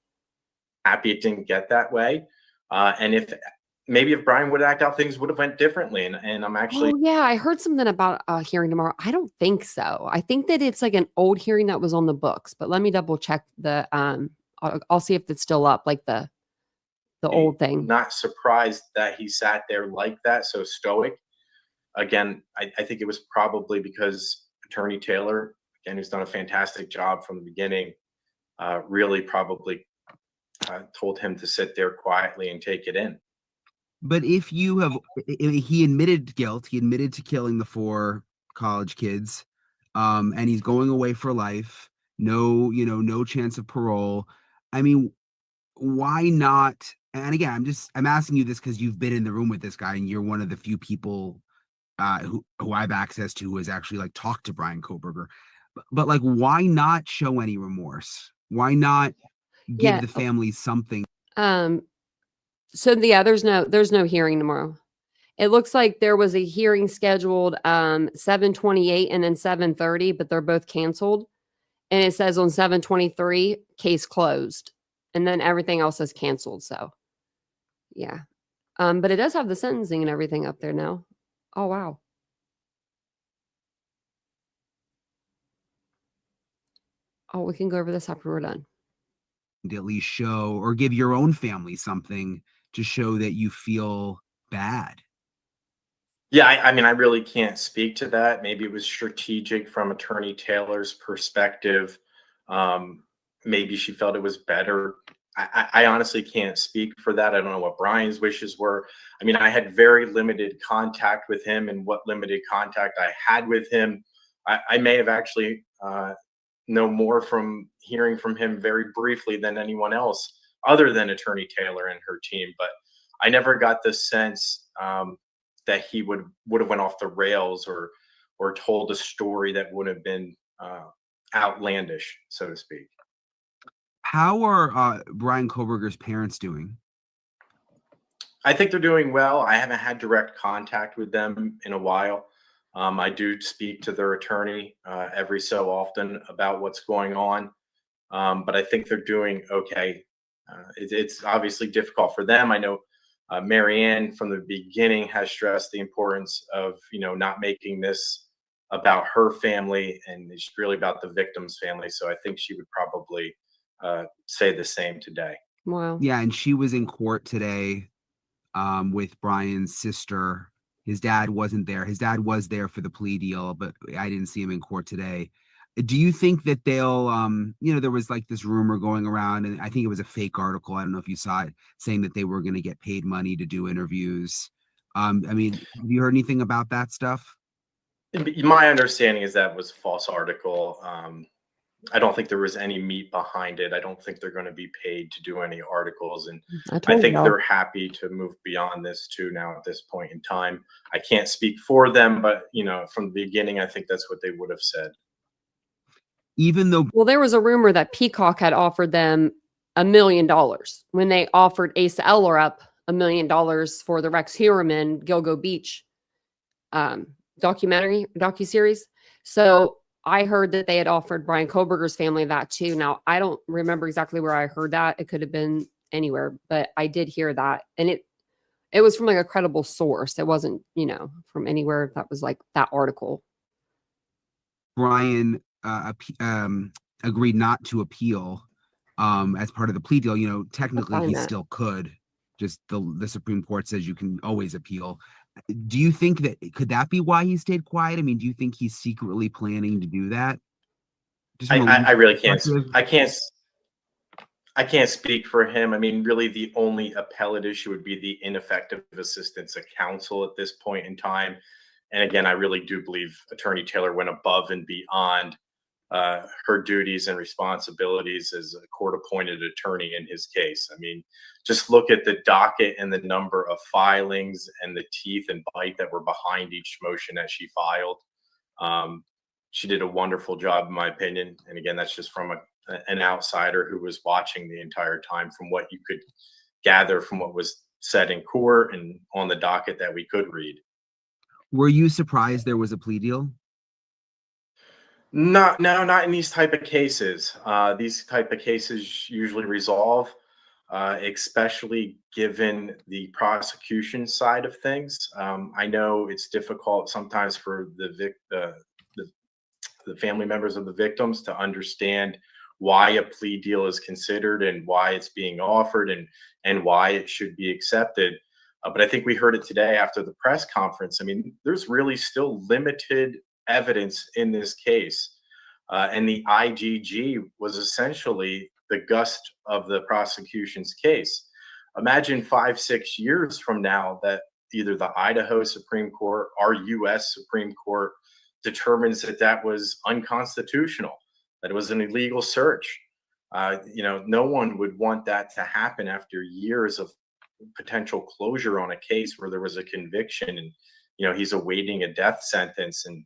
Happy it didn't get that way. And if Brian would act out, things would have went differently. And I'm actually. Oh, yeah. I heard something about a hearing tomorrow. I don't think so. I think that it's like an old hearing that was on the books, but let me double check I'll see if it's still up, like the old thing. Not surprised that he sat there like that, so stoic. Again, I think it was probably because Attorney Taylor, again, who's done a fantastic job from the beginning, really probably told him to sit there quietly and take it in. But he admitted guilt, he admitted to killing the 4 college kids, and he's going away for life. No chance of parole. I mean, why not And again, I'm asking you this because you've been in the room with this guy and you're one of the few people who I have access to who has actually like talked to Brian Koberger. But like, why not show any remorse? Why not give Yeah. the family something? So yeah, there's no hearing tomorrow. It looks like there was a hearing scheduled 7:28 and then 7:30, but they're both canceled. And it says on 7:23, case closed. And then everything else is canceled. So yeah. But it does have the sentencing and everything up there now. Oh wow. Oh, we can go over this after we're done. To at least show or give your own family something to show that you feel bad. Yeah, I mean, I really can't speak to that. Maybe it was strategic from Attorney Taylor's perspective. Um, Maybe she felt it was better. I honestly can't speak for that. I don't know what Brian's wishes were. I mean, I had very limited contact with him, and what limited contact I had with him, I may have actually know more from hearing from him very briefly than anyone else, other than Attorney Taylor and her team. But I never got the sense that he would have went off the rails or told a story that would have been outlandish, so to speak. How are Brian Koberger's parents doing? I think they're doing well. I haven't had direct contact with them in a while. I do speak to their attorney every so often about what's going on, but I think they're doing okay. It's obviously difficult for them. I know Marianne from the beginning has stressed the importance of not making this about her family, and it's really about the victim's family. So I think she would probably say the same today. Wow. Yeah, and she was in court today with Brian's sister. His dad wasn't there. His dad was there for the plea deal, but I didn't see him in court today. Do you think that they'll, there was like this rumor going around, and I think it was a fake article. I don't know if you saw it, saying that they were going to get paid money to do interviews. I mean, have you heard anything about that stuff? My understanding is that was a false article. I don't think there was any meat behind it. I don't think they're going to be paid to do any articles. And I I told think y'all. they're happy to move beyond this too now at this point in time. I can't speak for them, but from the beginning, I think that's what they would have said. Even though Well, there was a rumor that Peacock had offered them $1 million when they offered Asa Eller up $1 million for the Rex Heuermann Gilgo Beach docuseries. So I heard that they had offered Brian Koberger's family that too. Now I don't remember exactly where I heard that. It could have been anywhere, but I did hear that, and it was from like a credible source. It wasn't from anywhere that was like that article. Brian agreed not to appeal as part of the plea deal, technically he still could. Just the Supreme Court says you can always appeal. Do you think could that be why he stayed quiet? I mean, do you think he's secretly planning to do that? I really can't. I can't speak for him. I mean, really, the only appellate issue would be the ineffective assistance of counsel at this point in time. And again, I really do believe Attorney Taylor went above and beyond her duties and responsibilities as a court-appointed attorney in his case. I mean, just look at the docket and the number of filings and the teeth and bite that were behind each motion that she filed. She did a wonderful job, in my opinion. And again, that's just from an outsider who was watching the entire time, from what you could gather from what was said in court and on the docket that we could read. Were you surprised there was a plea deal? No, not in these type of cases. These type of cases usually resolve, especially given the prosecution side of things. I know it's difficult sometimes for the family members of the victims to understand why a plea deal is considered and why it's being offered and why it should be accepted. But I think we heard it today after the press conference. I mean, there's really still limited evidence in this case. And the IGG was essentially the gust of the prosecution's case. Imagine 5-6 years from now that either the Idaho Supreme Court or US Supreme Court determines that that was unconstitutional, that it was an illegal search. No one would want that to happen after years of potential closure on a case where there was a conviction and, he's awaiting a death sentence. And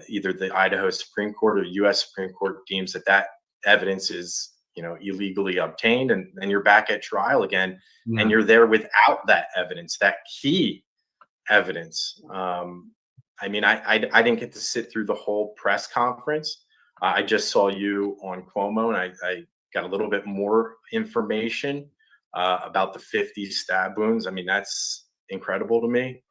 either the Idaho Supreme Court or U.S. Supreme Court deems that evidence is, illegally obtained, and then you're back at trial again, and you're there without that evidence, that key evidence. I didn't get to sit through the whole press conference. I just saw you on Cuomo, and I got a little bit more information about the 50 stab wounds. That's incredible to me.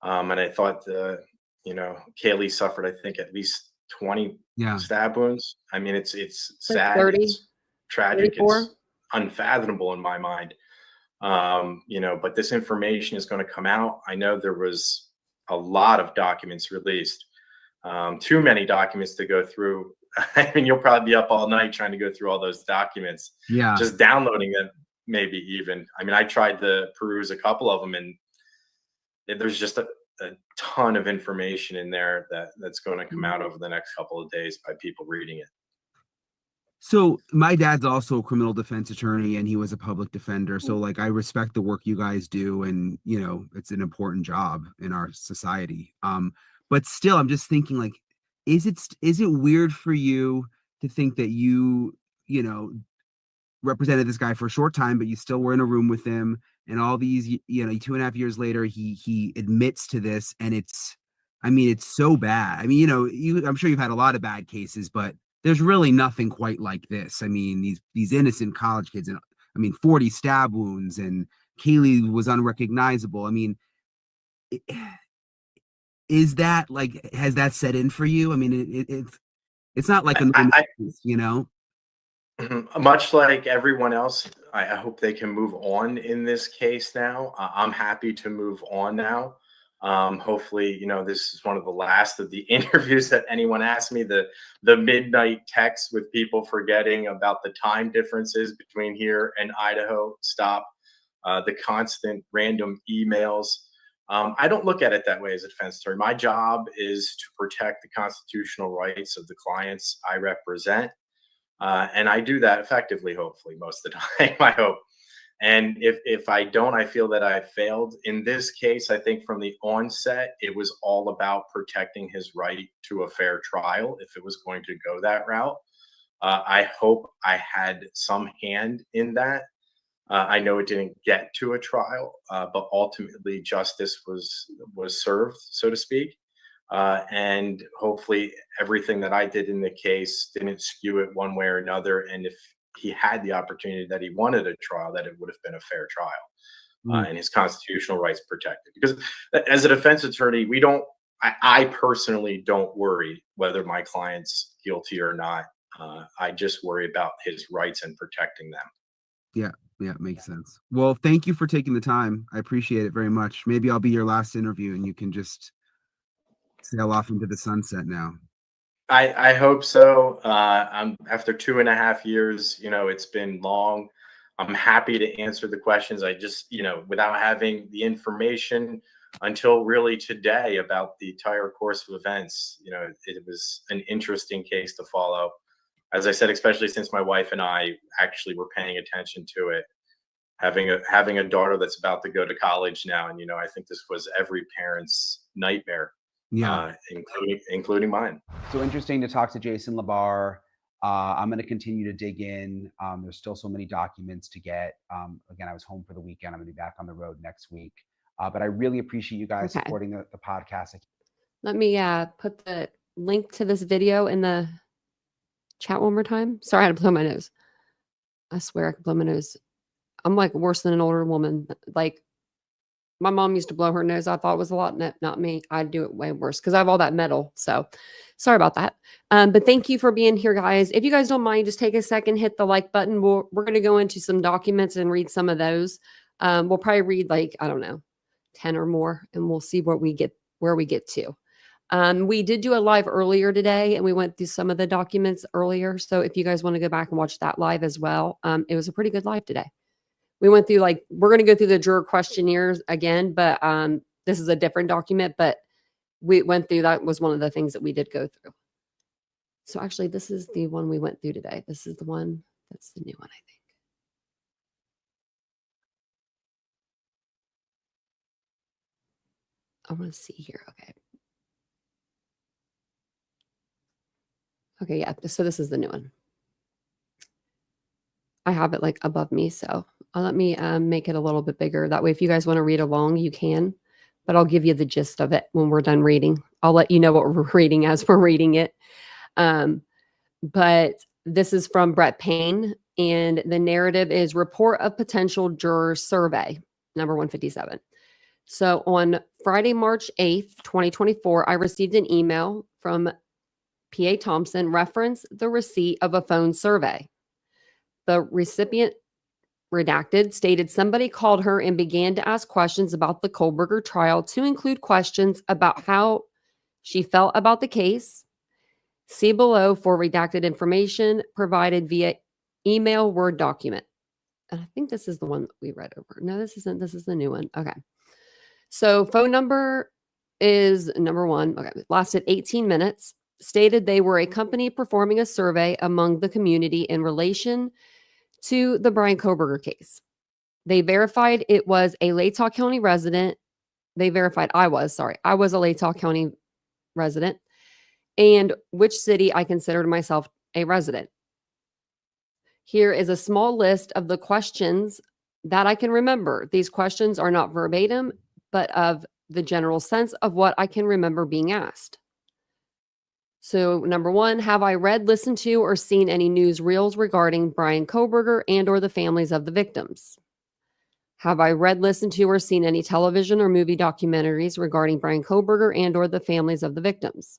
And I thought Kaylee suffered, I think, at least 20 stab wounds. It's sad, 30, it's tragic, 34. it's unfathomable in my mind. But this information is going to come out. I know there was a lot of documents released, too many documents to go through. You'll probably be up all night trying to go through all those documents. Yeah. Just downloading them, maybe even. I tried to peruse a couple of them, and there's just a ton of information in there that's going to come out over the next couple of days by people reading it. So my dad's also a criminal defense attorney, and he was a public defender. So I respect the work you guys do, and it's an important job in our society. But still, I'm just thinking, is it weird for you to think that you represented this guy for a short time, but you still were in a room with him, and all these 2.5 years later, he admits to this, and it's so bad. I'm sure you've had a lot of bad cases, but there's really nothing quite like this. These innocent college kids, and 40 stab wounds, and Kaylee was unrecognizable. Is that has that set in for you? It's not like much like everyone else, I hope they can move on in this case now. I'm happy to move on now. Hopefully, this is one of the last of the interviews that anyone asked me. The midnight texts with people forgetting about the time differences between here and Idaho stop. The constant random emails. I don't look at it that way as a defense attorney. My job is to protect the constitutional rights of the clients I represent. And I do that effectively, hopefully, most of the time, I hope. And if I don't, I feel that I failed. In this case, I think from the onset, it was all about protecting his right to a fair trial if it was going to go that route. I hope I had some hand in that. I know it didn't get to a trial, but ultimately justice was served, so to speak. And hopefully everything that I did in the case didn't skew it one way or another. And if he had the opportunity that he wanted a trial, that it would have been a fair trial and his constitutional rights protected. Because as a defense attorney, I personally don't worry whether my client's guilty or not. I just worry about his rights and protecting them. Yeah, makes sense. Well, thank you for taking the time. I appreciate it very much. Maybe I'll be your last interview and you can just sail off into the sunset now. I hope so. After 2.5 years, it's been long. I'm happy to answer the questions. I just, without having the information until really today about the entire course of events, it was an interesting case to follow. As I said, especially since my wife and I actually were paying attention to it, having a daughter that's about to go to college now. And, I think this was every parent's nightmare. Yeah, including mine. So interesting to talk to Jason LaBar. I'm going to continue to dig in. There's still so many documents to get. Again, I was home for the weekend. I'm going to be back on the road next week. But I really appreciate you guys supporting the podcast. Let me put the link to this video in the chat one more time. Sorry, I had to blow my nose. I swear I could blow my nose. I'm worse than an older woman. My mom used to blow her nose. I thought it was a lot. Not me. I'd do it way worse because I have all that metal. So sorry about that. But thank you for being here, guys. If you guys don't mind, just take a second, hit the like button. We're going to go into some documents and read some of those. We'll probably read 10 or more, and we'll see where we get to. We did do a live earlier today, and we went through some of the documents earlier. So if you guys want to go back and watch that live as well, it was a pretty good live today. We went through we're going to go through the juror questionnaires again, but this is a different document, but we went through, that was one of the things that we did go through. So actually this is the one we went through today. This is the one That's the new one, I think. I want to see here. Okay. Okay, yeah. So this is the new one. I have it like above me, so let me make it a little bit bigger. That way, if you guys want to read along, you can. But I'll give you the gist of it when we're done reading. I'll let you know what we're reading as we're reading it. But this is from Brett Payne, and the narrative is Report of Potential Jurors Survey, number 157. So on Friday, March 8th, 2024, I received an email from P.A. Thompson reference the receipt of a phone survey. The recipient, redacted, stated somebody called her and began to ask questions about the Kohlberger trial, to include questions about how she felt about the case. See below for redacted information provided via email Word document. And I think this is the one that we read over. No, this isn't. This is the new one. Okay. So phone number is number one. Okay. Lasted 18 minutes. Stated they were a company performing a survey among the community in relation to the Brian Kohlberger case. They verified it was a Latah County resident. They verified I was a Latah County resident, and which city I considered myself a resident. Here is a small list of the questions that I can remember. These questions are not verbatim, but of the general sense of what I can remember being asked. So number one, have I read, listened to, or seen any news reels regarding Brian Kohlberger and or the families of the victims? Have I read, listened to, or seen any television or movie documentaries regarding Brian Kohlberger and or the families of the victims?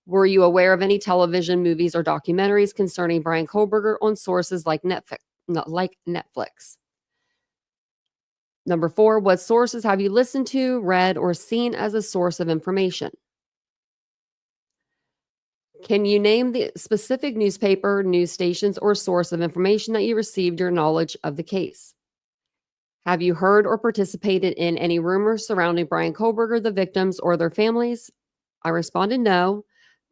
Were you aware of any television, movies, or documentaries concerning Brian Kohlberger on sources like Netflix? Number four, what sources have you listened to, read, or seen as a source of information? Can you name the specific newspaper, news stations, or source of information that you received your knowledge of the case? Have you heard or participated in any rumors surrounding Brian Kohlberger, the victims, or their families? I responded no,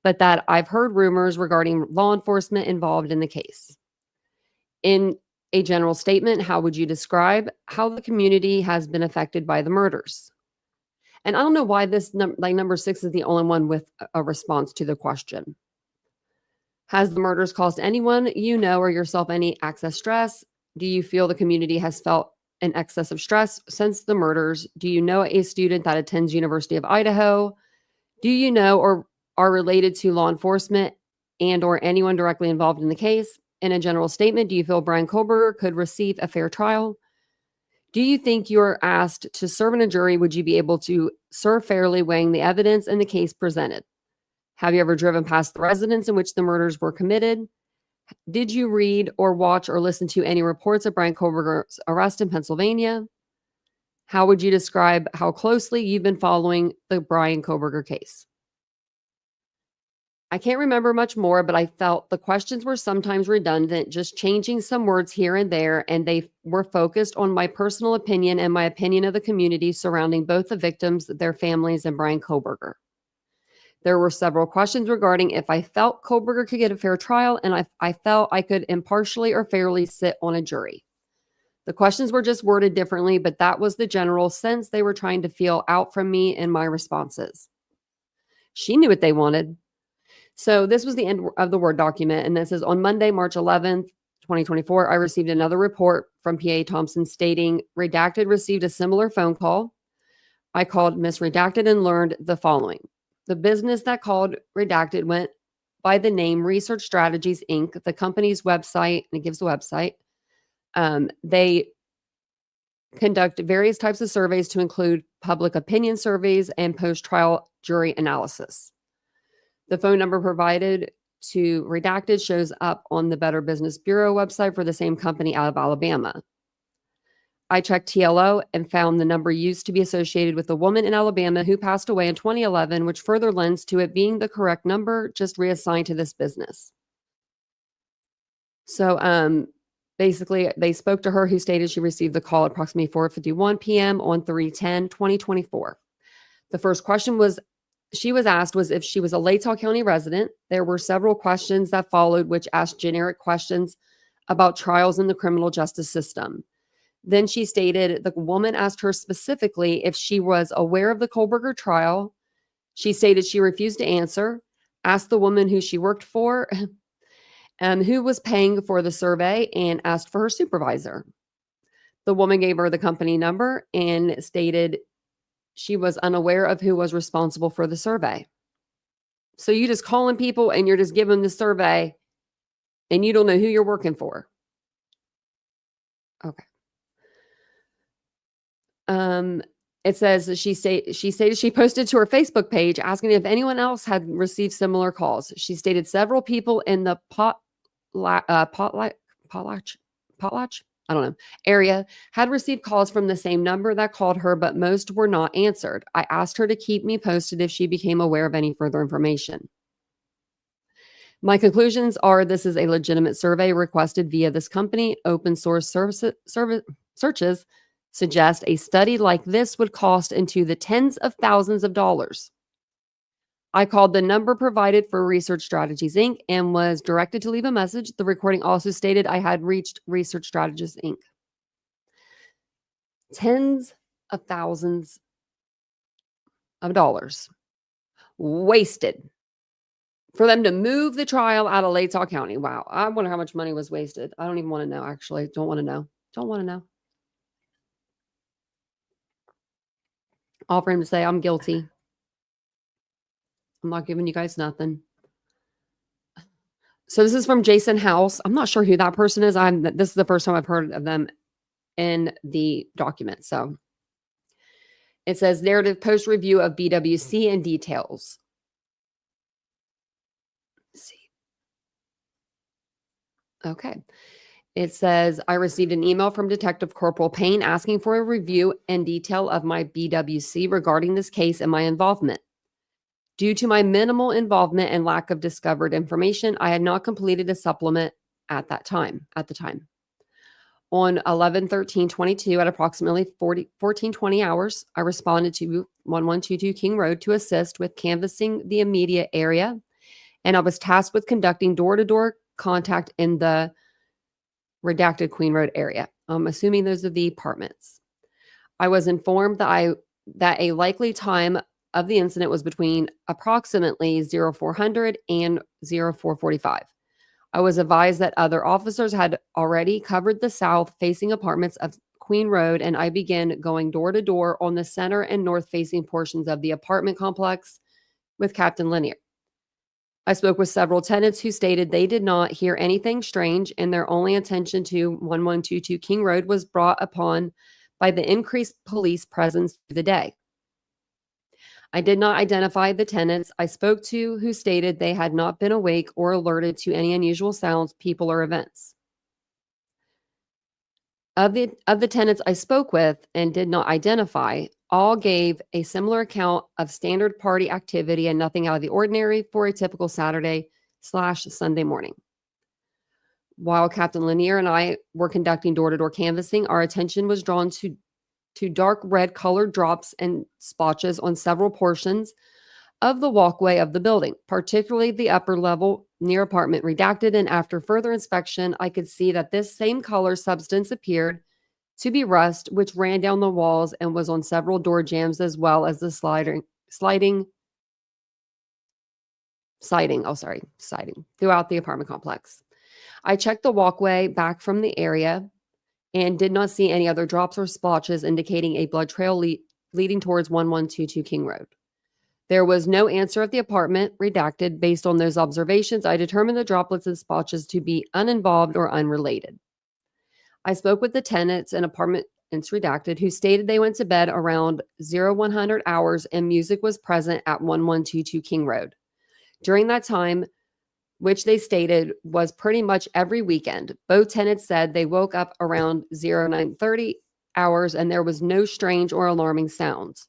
but that I've heard rumors regarding law enforcement involved in the case. In a general statement, how would you describe how the community has been affected by the murders? And I don't know why this number 6 is the only one with a response to the question. Has the murders caused anyone you know or yourself any excess stress? Do you feel the community has felt an excess of stress since the murders? Do you know a student that attends University of Idaho? Do you know or are related to law enforcement and or anyone directly involved in the case? In a general statement, do you feel Brian Kohlberger could receive a fair trial? Do you think you're asked to serve in a jury? Would you be able to serve fairly, weighing the evidence and the case presented? Have you ever driven past the residence in which the murders were committed? Did you read or watch or listen to any reports of Brian Kohlberger's arrest in Pennsylvania? How would you describe how closely you've been following the Brian Kohlberger case? I can't remember much more, but I felt the questions were sometimes redundant, just changing some words here and there, and they were focused on my personal opinion and my opinion of the community surrounding both the victims, their families, and Brian Kohlberger. There were several questions regarding if I felt Kohlberger could get a fair trial and if I felt I could impartially or fairly sit on a jury. The questions were just worded differently, but that was the general sense they were trying to feel out from me in my responses. She knew what they wanted. So this was the end of the Word document, and this is on Monday, March 11th, 2024. I received another report from P.A. Thompson stating Redacted received a similar phone call. I called Miss Redacted and learned the following. The business that called Redacted went by the name Research Strategies, Inc., the company's website, and it gives the website. They conduct various types of surveys to include public opinion surveys and post-trial jury analysis. The phone number provided to Redacted shows up on the Better Business Bureau website for the same company out of Alabama. I checked TLO and found the number used to be associated with a woman in Alabama who passed away in 2011, which further lends to it being the correct number, just reassigned to this business. So basically, they spoke to her, who stated she received the call at approximately 4:51 p.m. on 3/10/2024. The first question she was asked was if she was a Latah County resident. There were several questions that followed, which asked generic questions about trials in the criminal justice system. Then she stated the woman asked her specifically if she was aware of the Kohlberger trial. She stated she refused to answer, asked the woman who she worked for and who was paying for the survey, and asked for her supervisor. The woman gave her the company number and stated she was unaware of who was responsible for the survey. So you just calling people and you're just giving the survey and you don't know who you're working for. Okay. It says that she stated she posted to her Facebook page asking if anyone else had received similar calls. She stated several people in the potlatch, I don't know, area had received calls from the same number that called her, but most were not answered. I asked her to keep me posted if she became aware of any further information. My conclusions are this is a legitimate survey requested via this company. Open source searches suggest a study like this would cost into the tens of thousands of dollars. I called the number provided for Research Strategies, Inc. and was directed to leave a message. The recording also stated I had reached Research Strategies, Inc. Tens of thousands of dollars wasted for them to move the trial out of Latah County. Wow. I wonder how much money was wasted. I don't even want to know, actually. Don't want to know. Don't want to know. All for him to say, I'm guilty. I'm not giving you guys nothing. So this is from Jason House. I'm not sure who that person is. This is the first time I've heard of them in the document. So it says narrative post review of BWC and details. Let's see. Okay. It says, I received an email from Detective Corporal Payne asking for a review and detail of my BWC regarding this case and my involvement. Due to my minimal involvement and lack of discovered information, I had not completed a supplement at the time. On 11/13/22 at approximately 14:20 hours, I responded to 1122 King Road to assist with canvassing the immediate area, and I was tasked with conducting door-to-door contact in the redacted Queen Road area. I'm assuming those are the apartments. I was informed that a likely time of the incident was between approximately 0400 and 0445. I was advised that other officers had already covered the south-facing apartments of Queen Road, and I began going door to door on the center and north-facing portions of the apartment complex with Captain Lanier. I spoke with several tenants who stated they did not hear anything strange, and their only attention to 1122 King Road was brought upon by the increased police presence through the day. I did not identify the tenants I spoke to who stated they had not been awake or alerted to any unusual sounds, people, or events. Of the tenants I spoke with and did not identify, all gave a similar account of standard party activity and nothing out of the ordinary for a typical Saturday/Sunday morning. While Captain Lanier and I were conducting door-to-door canvassing, our attention was drawn to dark red colored drops and splotches on several portions of the walkway of the building, particularly the upper level near apartment redacted. And after further inspection, I could see that this same color substance appeared to be rust, which ran down the walls and was on several door jambs as well as the siding throughout the apartment complex. I checked the walkway back from the area and did not see any other drops or splotches indicating a blood trail leading towards 1122 King Road. There was no answer at the apartment redacted. Based on those observations, I determined the droplets and splotches to be uninvolved or unrelated. I spoke with the tenants and apartments redacted who stated they went to bed around 0100 hours and music was present at 1122 King Road. During that time, which they stated was pretty much every weekend, both tenants said they woke up around 0930 hours and there was no strange or alarming sounds.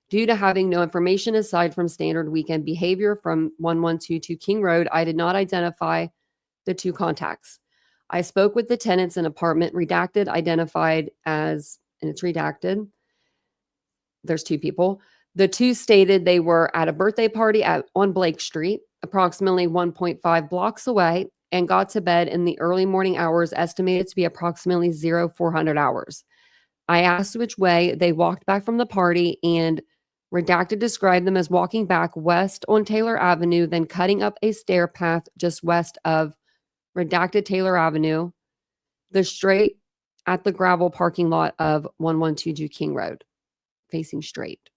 Due to having no information aside from standard weekend behavior from 1122 King Road, I did not identify the two contacts. I spoke with the tenants in apartment redacted, identified as, and it's redacted, there's two people. The two stated they were at a birthday party on Blake Street, approximately 1.5 blocks away, and got to bed in the early morning hours, estimated to be approximately 0400 hours. I asked which way they walked back from the party, and redacted described them as walking back west on Taylor Avenue, then cutting up a stair path just west of redacted Taylor Avenue, the straight at the gravel parking lot of 1122 King Road, facing straight.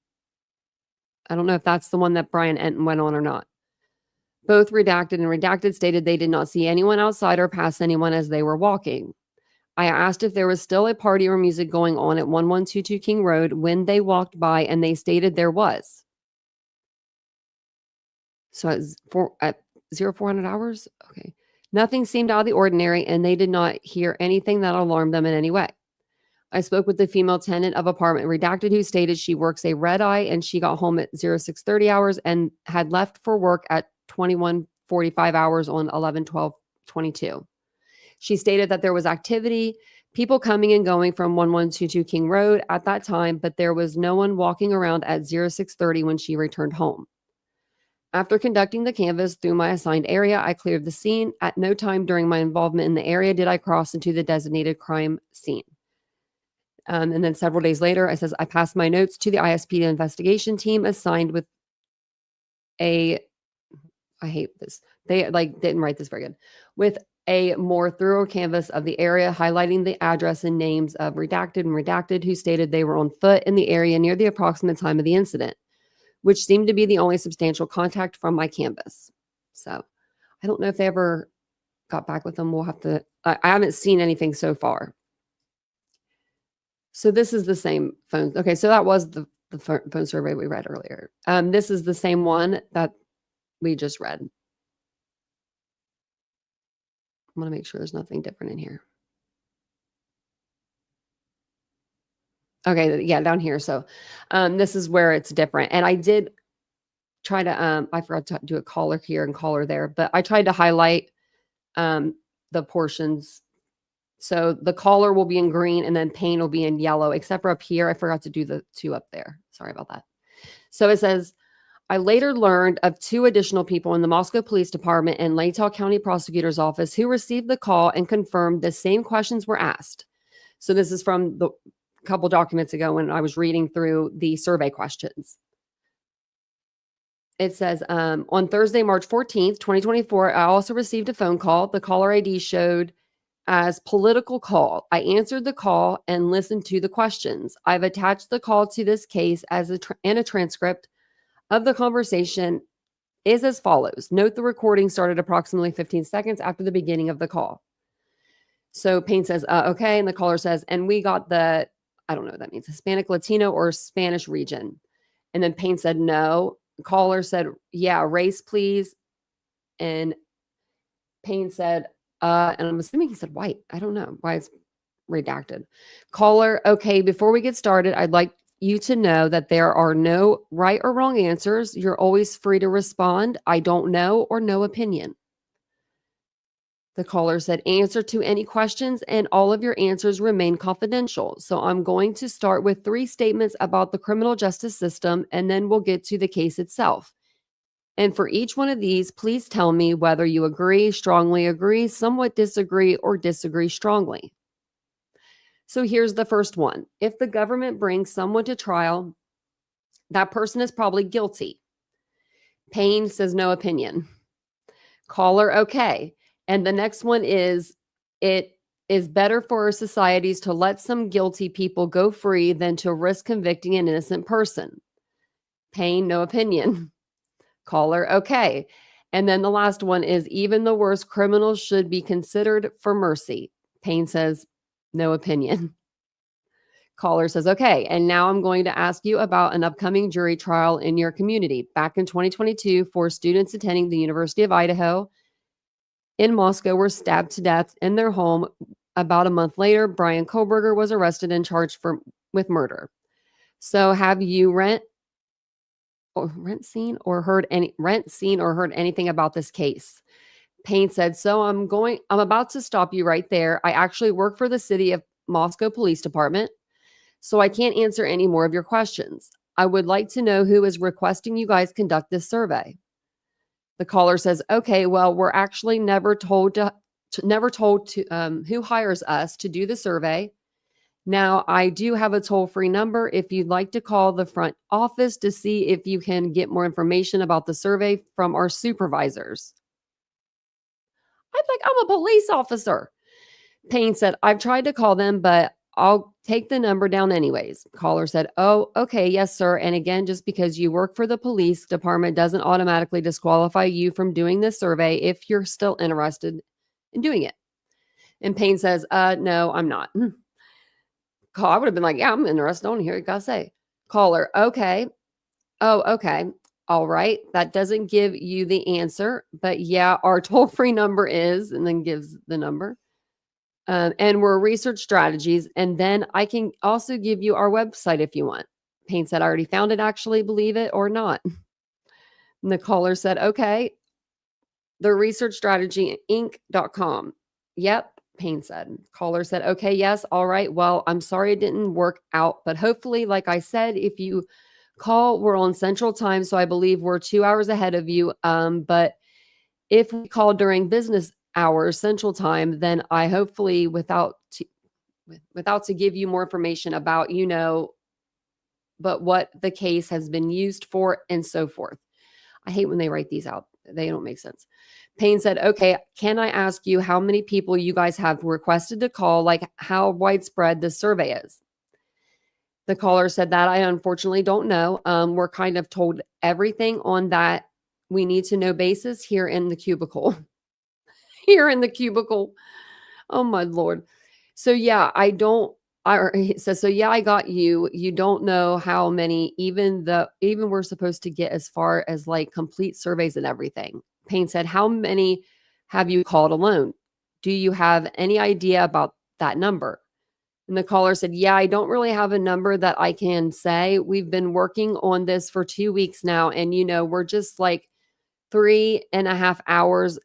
I don't know if that's the one that Brian Enton went on or not. Both redacted and redacted stated they did not see anyone outside or pass anyone as they were walking. I asked if there was still a party or music going on at 1122 King Road when they walked by, and they stated there was. So at 0400 hours? Okay. Nothing seemed out of the ordinary, and they did not hear anything that alarmed them in any way. I spoke with the female tenant of apartment redacted, who stated she works a red eye and she got home at 0630 hours and had left for work at 2145 hours on 11/12/22. She stated that there was activity, people coming and going from 1122 King Road at that time, but there was no one walking around at 0630 when she returned home. After conducting the canvass through my assigned area, I cleared the scene. At no time during my involvement in the area did I cross into the designated crime scene. And then several days later, I says, I passed my notes to the ISP investigation team assigned with I hate this. They didn't write this very good. With a more thorough canvass of the area, highlighting the address and names of redacted who stated they were on foot in the area near the approximate time of the incident, which seemed to be the only substantial contact from my canvass. So I don't know if they ever got back with them. We'll have to, I haven't seen anything so far. So this is the same phone. Okay, so that was the phone survey we read earlier. This is the same one that we just read. I want to make sure there's nothing different in here. Okay, yeah, down here. So this is where it's different. And I did try to, I forgot to do a caller here and caller there, but I tried to highlight the portions. So the caller will be in green and then Payne will be in yellow, except for up here. I forgot to do the two up there. Sorry about that. So it says, I later learned of 2 additional people in the Moscow Police Department and Latah County Prosecutor's Office who received the call and confirmed the same questions were asked. So this is from the couple documents ago when I was reading through the survey questions. It says, on Thursday, March 14th, 2024, I also received a phone call. The caller ID showed as political call. I answered the call and listened to the questions. I've attached the call to this case as and a transcript of the conversation is as follows. Note the recording started approximately 15 seconds after the beginning of the call. So Payne says, okay. And the caller says, and we got the, I don't know what that means, Hispanic, Latino, or Spanish region. And then Payne said, no. The caller said, yeah, race, please. And Payne said, and I'm assuming he said white. I don't know why it's redacted. Caller, okay, before we get started, I'd like you to know that there are no right or wrong answers. You're always free to respond. I don't know or no opinion. The caller said, answer to any questions and all of your answers remain confidential. So I'm going to start with 3 statements about the criminal justice system, and then we'll get to the case itself. And for each one of these, please tell me whether you agree, strongly agree, somewhat disagree, or disagree strongly. So here's the first one. If the government brings someone to trial, that person is probably guilty. Payne says no opinion. Caller, okay. And the next one is, it is better for our societies to let some guilty people go free than to risk convicting an innocent person. Payne, no opinion. Caller, okay. And then the last one is, even the worst criminals should be considered for mercy. Payne says, no opinion. Caller says, okay. And now I'm going to ask you about an upcoming jury trial in your community. Back in 2022, 4 students attending the University of Idaho in Moscow were stabbed to death in their home. About a month later, Brian Koberger was arrested and charged with murder. So have you seen or heard anything about this case? Payne said, so I'm about to stop you right there. I actually work for the city of Moscow Police Department, so I can't answer any more of your questions. I would like to know who is requesting you guys conduct this survey. The caller says, okay, well, we're actually never told to who hires us to do the survey. Now, I do have a toll-free number if you'd like to call the front office to see if you can get more information about the survey from our supervisors. I'm like, I'm a police officer. Payne said, I've tried to call them, but I'll take the number down anyways. Caller said, oh, okay, yes, sir. And again, just because you work for the police department doesn't automatically disqualify you from doing this survey if you're still interested in doing it. And Payne says, no, I'm not. I would have been like, yeah, I'm interested. I want to hear what you gotta say. Caller, okay. Oh, okay. All right. That doesn't give you the answer, but yeah, our toll-free number is, and then gives the number. And we're research strategies. And then I can also give you our website if you want. Payne said, I already found it, actually, believe it or not. And the caller said, okay, the research strategy inc.com. Yep. Payne said. Caller said, okay, yes. All right. Well, I'm sorry it didn't work out, but hopefully, like I said, if you call, we're on Central Time, so I believe we're 2 hours ahead of you. But if we call during business hours Central Time, then I hopefully without to give you more information about, but what the case has been used for and so forth. I hate when they write these out. They don't make sense. Payne said, okay, can I ask you how many people you guys have requested to call, like how widespread the survey is? The caller said that I unfortunately don't know. We're kind of told everything on that we need to know basis here in the cubicle. Here in the cubicle. Oh my Lord. So yeah, he says, so yeah, I got you. You don't know how many, even we're supposed to get as far as like complete surveys and everything. Payne said, how many have you called alone? Do you have any idea about that number? And the caller said, yeah, I don't really have a number that I can say. We've been working on this for 2 weeks now. And, we're just like 3.5 hours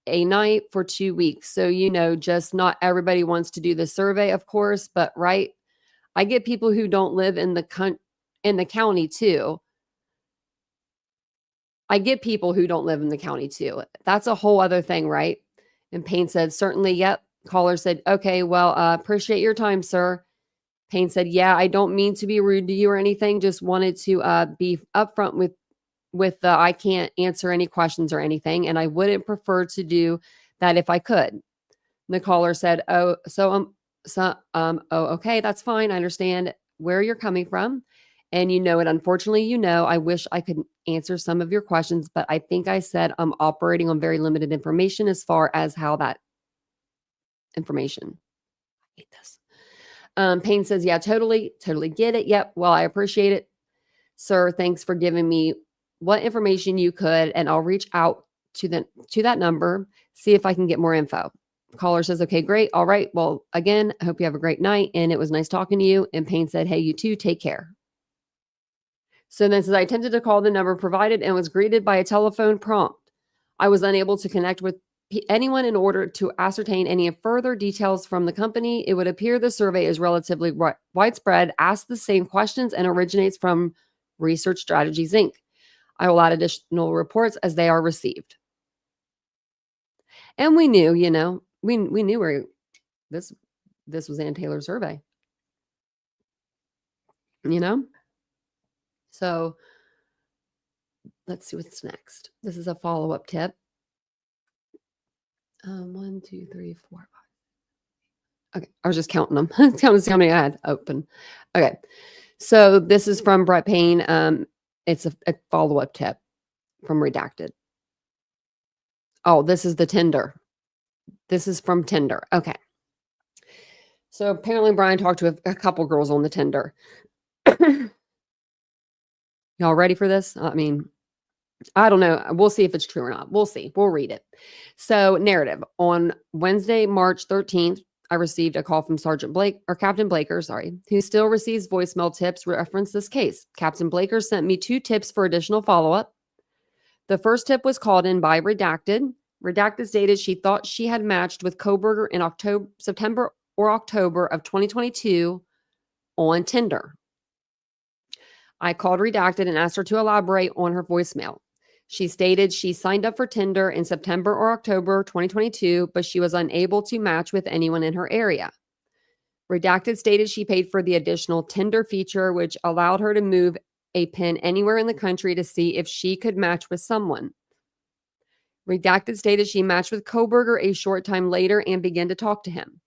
a night for 2 weeks. So, just not everybody wants to do the survey, of course, but right. I get people who don't live in the county too. That's a whole other thing, right? And Payne said, certainly, yep. Caller said, okay, well, appreciate your time, sir. Payne said, yeah, I don't mean to be rude to you or anything. Just wanted to be upfront with the I can't answer any questions or anything, and I wouldn't prefer to do that if I could. And the caller said, oh, okay, that's fine. I understand where you're coming from. And unfortunately, I wish I could answer some of your questions, but I think I said I'm operating on very limited information as far as how that information. I hate this. Payne says, yeah, totally get it. Yep. Well, I appreciate it, sir. Thanks for giving me what information you could, and I'll reach out to that number, see if I can get more info. Caller says, okay, great. All right. Well, again, I hope you have a great night, and it was nice talking to you. And Payne said, hey, you too, take care. So then says, I attempted to call the number provided and was greeted by a telephone prompt. I was unable to connect with anyone in order to ascertain any further details from the company. It would appear the survey is relatively widespread, asks the same questions, and originates from Research Strategies, Inc. I will add additional reports as they are received. And we knew, we knew where this was Ann Taylor's survey. So let's see what's next. This is a follow-up tip. 1, 2, 3, 4, 5. Okay, I was just counting them. Counting to see how many I had open. Okay, so this is from Brett Payne. It's a follow-up tip from Redacted. Oh, this is the Tinder. This is from Tinder. Okay. So apparently Brian talked to a couple girls on the Tinder. Y'all ready for this? I mean, I don't know. We'll see if it's true or not. We'll see. We'll read it. So narrative. On Wednesday, March 13th, I received a call from Captain Blaker, who still receives voicemail tips reference this case. Captain Blaker sent me 2 tips for additional follow-up. The first tip was called in by Redacted. Redacted stated she thought she had matched with Koberger in September or October of 2022 on Tinder. I called Redacted and asked her to elaborate on her voicemail. She stated she signed up for Tinder in September or October 2022, but she was unable to match with anyone in her area. Redacted stated she paid for the additional Tinder feature, which allowed her to move a pin anywhere in the country to see if she could match with someone. Redacted stated she matched with Kohlberger a short time later and began to talk to him.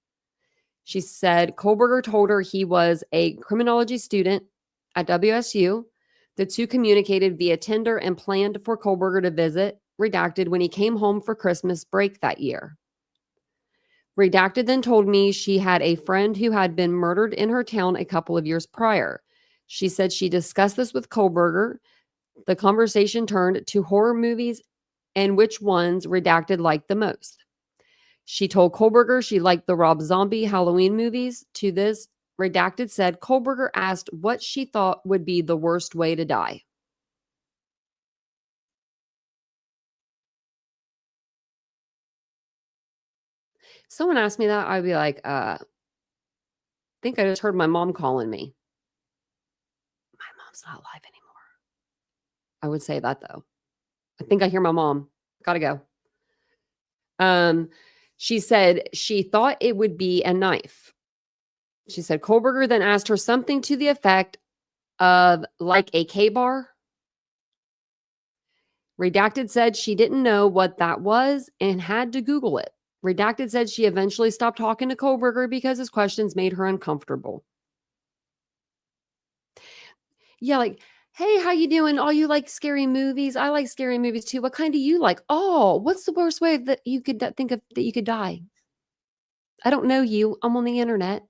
She said Kohlberger told her he was a criminology student at WSU. The two communicated via Tinder and planned for Kohlberger to visit Redacted when he came home for Christmas break that year. Redacted then told me she had a friend who had been murdered in her town a couple of years prior. She said she discussed this with Kohlberger. The conversation turned to horror movies and which ones Redacted liked the most. She told Kohlberger she liked the Rob Zombie Halloween movies. To this, Redacted said Kohlberger asked what she thought would be the worst way to die. Someone asked me that, I'd be like, I think I just heard my mom calling me. My mom's not alive anymore. I would say that though. I think I hear my mom. Gotta go. She said she thought it would be a knife. She said Kohlberger then asked her something to the effect of like a K-bar. Redacted said she didn't know what that was and had to Google it. Redacted said she eventually stopped talking to Kohlberger because his questions made her uncomfortable. Yeah, like, hey, how you doing? Oh, you like scary movies? I like scary movies too. What kind do you like? Oh, what's the worst way that you could think of that you could die? I don't know you. I'm on the internet.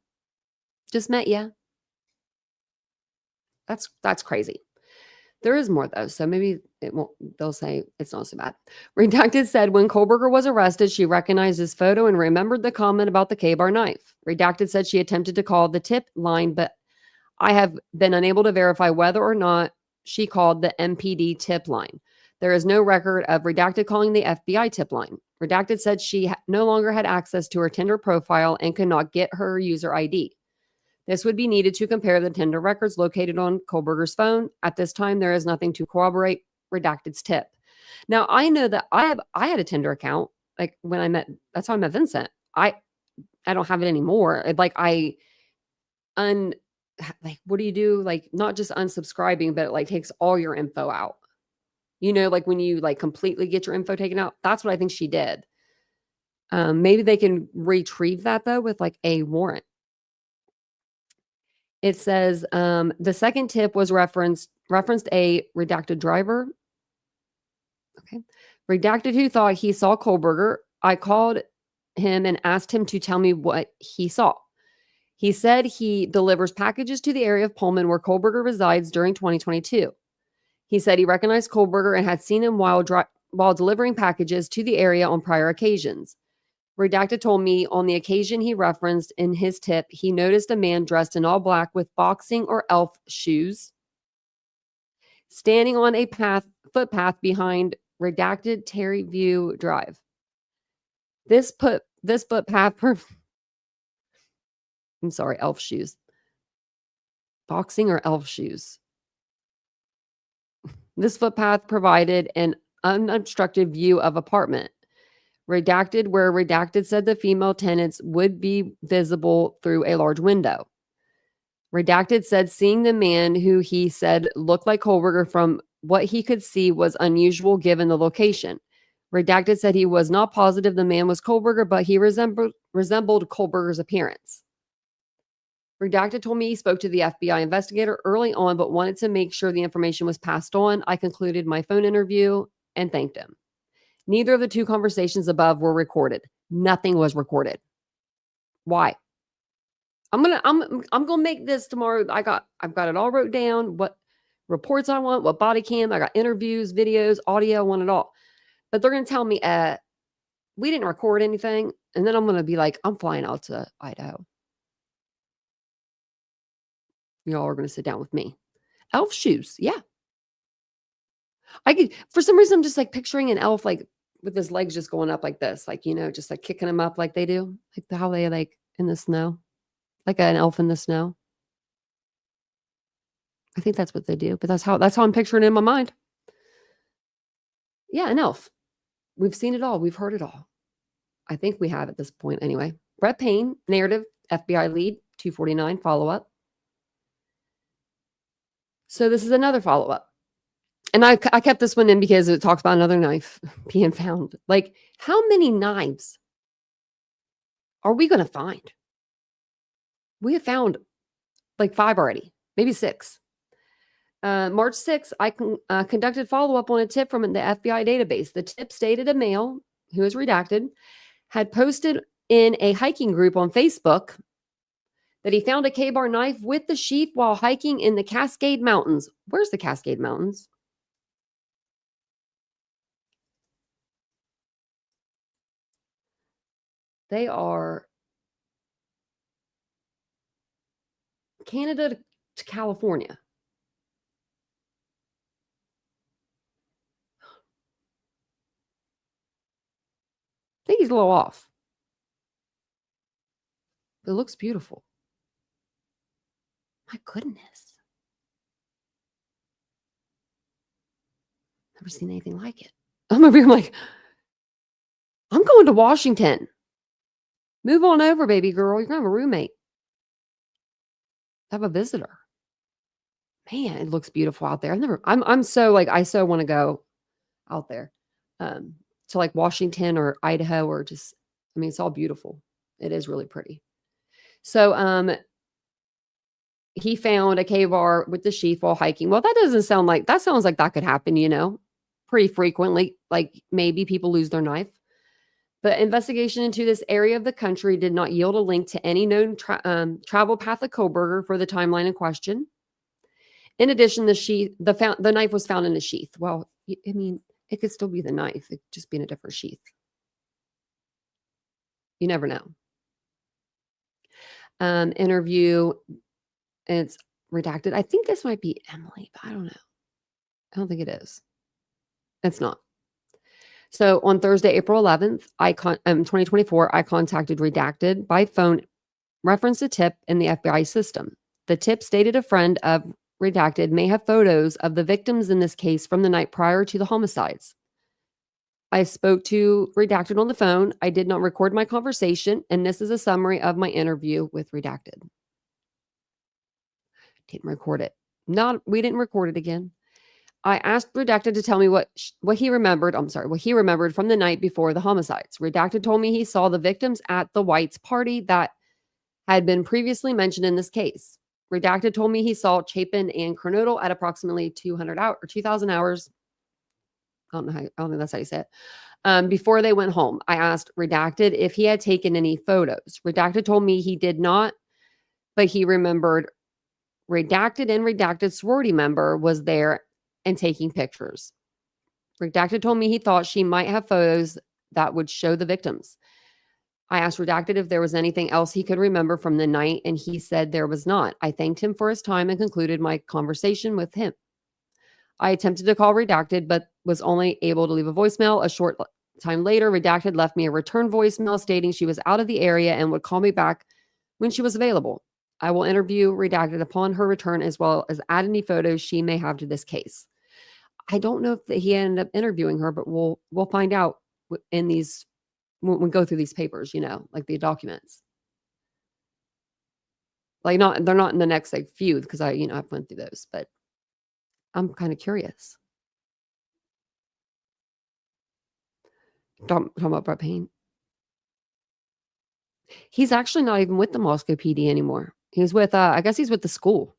Just met you. That's crazy. There is more though, so maybe it won't. They'll say it's not so bad. Redacted said when Kohlberger was arrested, she recognized his photo and remembered the comment about the K-bar knife. Redacted said she attempted to call the tip line, but I have been unable to verify whether or not she called the MPD tip line. There is no record of Redacted calling the FBI tip line. Redacted said she no longer had access to her Tinder profile and could not get her user ID. This would be needed to compare the Tinder records located on Kohlberger's phone. At this time, there is nothing to corroborate Redacted's tip. Now, I know that I had a Tinder account. Like when I met, that's how I met Vincent. I don't have it anymore. Like what do you do? Like not just unsubscribing, but it like takes all your info out. You know, like when you like completely get your info taken out. That's what I think she did. Maybe they can retrieve that though with like a warrant. It says the second tip was referenced a Redacted driver. Okay. Redacted who thought he saw Kohlberger. I called him and asked him to tell me what he saw. He said he delivers packages to the area of Pullman where Kohlberger resides during 2022. He said he recognized Kohlberger and had seen him while delivering packages to the area on prior occasions. Redacted told me on the occasion he referenced in his tip, he noticed a man dressed in all black with boxing or elf shoes standing on a footpath behind Redacted Terry View Drive. This footpath I'm sorry, elf shoes. Boxing or elf shoes. This footpath provided an unobstructed view of apartment. Redacted, where Redacted said the female tenants would be visible through a large window. Redacted said seeing the man who he said looked like Kohlberger from what he could see was unusual given the location. Redacted said he was not positive the man was Kohlberger, but he resembled Kohlberger's appearance. Redacted told me he spoke to the FBI investigator early on, but wanted to make sure the information was passed on. I concluded my phone interview and thanked him. Neither of the two conversations above were recorded. Nothing was recorded. Why? I'm gonna make this tomorrow. I've got it all wrote down. What reports I want, what body cam. I got interviews, videos, audio. I want it all. But they're gonna tell me, we didn't record anything, and then I'm gonna be like, I'm flying out to Idaho. Y'all are gonna sit down with me. Elf shoes, yeah. I could, for some reason, I'm just like picturing an elf like with his legs just going up like this, like, you know, just like kicking him up like they do, like how they like in the snow, like an elf in the snow. I think that's what they do, but that's how I'm picturing it in my mind. Yeah, an elf. We've seen it all. We've heard it all. I think we have at this point anyway. Brett Payne, narrative, FBI lead, 249, follow-up. So this is another follow-up. And I kept this one in because it talks about another knife being found. Like, how many knives are we going to find? We have found like 5 already, maybe 6. March 6th, I conducted follow-up on a tip from the FBI database. The tip stated a male, who is redacted, had posted in a hiking group on Facebook that he found a K-bar knife with the sheath while hiking in the Cascade Mountains. Where's the Cascade Mountains? They are Canada to California. I think he's a little off. It looks beautiful. My goodness. Never seen anything like it. I'm over here, I'm like, I'm going to Washington. Move on over, baby girl. You're going to have a roommate. Have a visitor. Man, it looks beautiful out there. I'm so like, I so want to go out there. To like Washington or Idaho or just, I mean, it's all beautiful. It is really pretty. So, he found a K-bar with the sheath while hiking. Well, that sounds like that could happen, pretty frequently. Like maybe people lose their knife. But investigation into this area of the country did not yield a link to any known travel path of Kohlberger for the timeline in question. In addition, the knife was found in a sheath. Well, I mean, it could still be the knife. It could just be in a different sheath. You never know. Interview, and it's redacted. I think this might be Emily, but I don't know. I don't think it is. It's not. So on Thursday, April 11th, 2024, I contacted Redacted by phone, referenced a tip in the FBI system. The tip stated a friend of Redacted may have photos of the victims in this case from the night prior to the homicides. I spoke to Redacted on the phone. I did not record my conversation, and this is a summary of my interview with Redacted. Didn't record it. We didn't record it again. I asked Redacted to tell me what he remembered. What he remembered from the night before the homicides. Redacted told me he saw the victims at the White's party that had been previously mentioned in this case. Redacted told me he saw Chapin and Kernodle at approximately 2,000 hours. I don't think that's how you say it. Before they went home, I asked Redacted if he had taken any photos. Redacted told me he did not, but he remembered Redacted and Redacted sorority member was there and taking pictures. Redacted told me he thought she might have photos that would show the victims. I asked Redacted if there was anything else he could remember from the night, and he said there was not. I thanked him for his time and concluded my conversation with him. I attempted to call Redacted, but was only able to leave a voicemail. A short time later, Redacted left me a return voicemail stating she was out of the area and would call me back when she was available. I will interview Redacted upon her return, as well as add any photos she may have to this case. I don't know if he ended up interviewing her, but we'll find out in these when we go through these papers, like the documents. Like they're not in the next few because I've went through those, but I'm kind of curious. Talking about Brett Payne. He's actually not even with the Moscow PD anymore. He's with I guess he's with the school.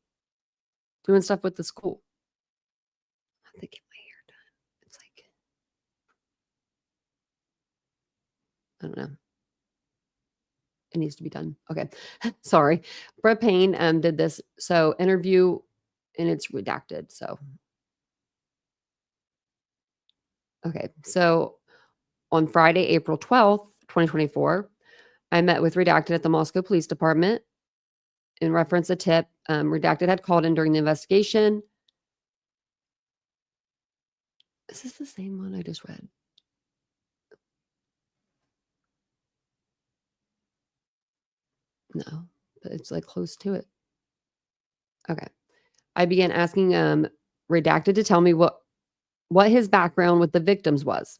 Doing stuff with the school. I'm thinking my hair done. It's like, I don't know. It needs to be done. Okay. Sorry. Brett Payne did this. So interview, and it's redacted. So, okay. So on Friday, April 12th, 2024, I met with Redacted at the Moscow Police Department in reference a tip. Redacted had called in during the investigation. Is this the same one I just read? No, but it's like close to it. Okay. I began asking Redacted to tell me what what his background with the victims was.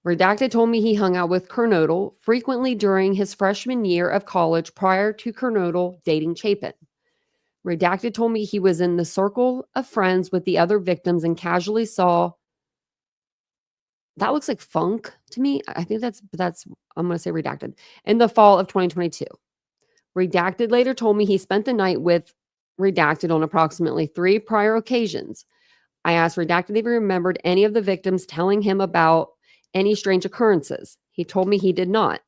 Redacted told me he hung out with Kernodle frequently during his freshman year of college prior to Kernodle dating Chapin. Redacted told me he was in the circle of friends with the other victims and casually saw. That looks like funk to me. I think that's I'm going to say redacted. In the fall of 2022. Redacted later told me he spent the night with Redacted on approximately 3 prior occasions. I asked Redacted if he remembered any of the victims telling him about any strange occurrences. He told me he did not.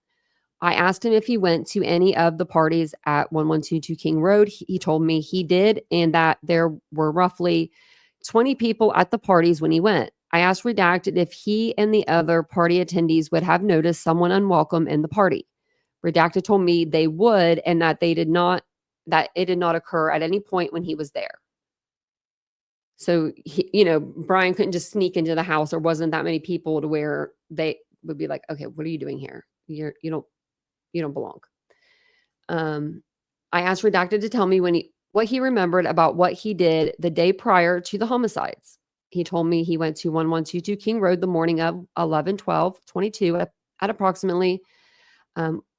I asked him if he went to any of the parties at 1122 King Road. He told me he did and that there were roughly 20 people at the parties when he went. I asked Redacted if he and the other party attendees would have noticed someone unwelcome in the party. Redacted told me they would and that it did not occur at any point when he was there. So, Brian couldn't just sneak into the house. There wasn't that many people to where they would be like, okay, what are you doing here? You don't belong. I asked Redacted to tell me what he remembered about what he did the day prior to the homicides. He told me he went to 1122 King Road the morning of 11/12/22 at approximately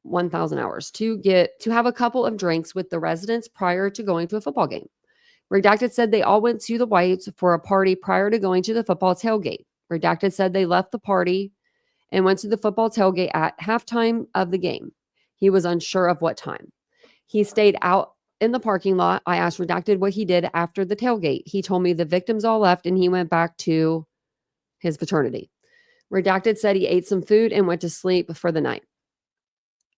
1,000 hours to have a couple of drinks with the residents prior to going to a football game. Redacted said they all went to the Whites for a party prior to going to the football tailgate. Redacted said they left the party and went to the football tailgate at halftime of the game. He was unsure of what time. He stayed out in the parking lot. I asked Redacted what he did after the tailgate. He told me the victims all left and he went back to his fraternity. Redacted said he ate some food and went to sleep for the night.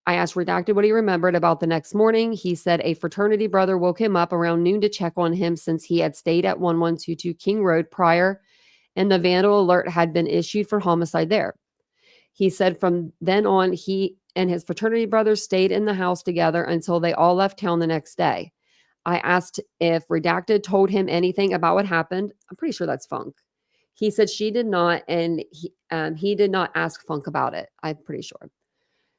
I asked Redacted what he remembered about the next morning. He said a fraternity brother woke him up around noon to check on him since he had stayed at 1122 King Road prior and the vandal alert had been issued for homicide there. He said from then on, he and his fraternity brothers stayed in the house together until they all left town the next day. I asked if Redacted told him anything about what happened. I'm pretty sure that's Funk. He said she did not, and he did not ask Funk about it. I'm pretty sure.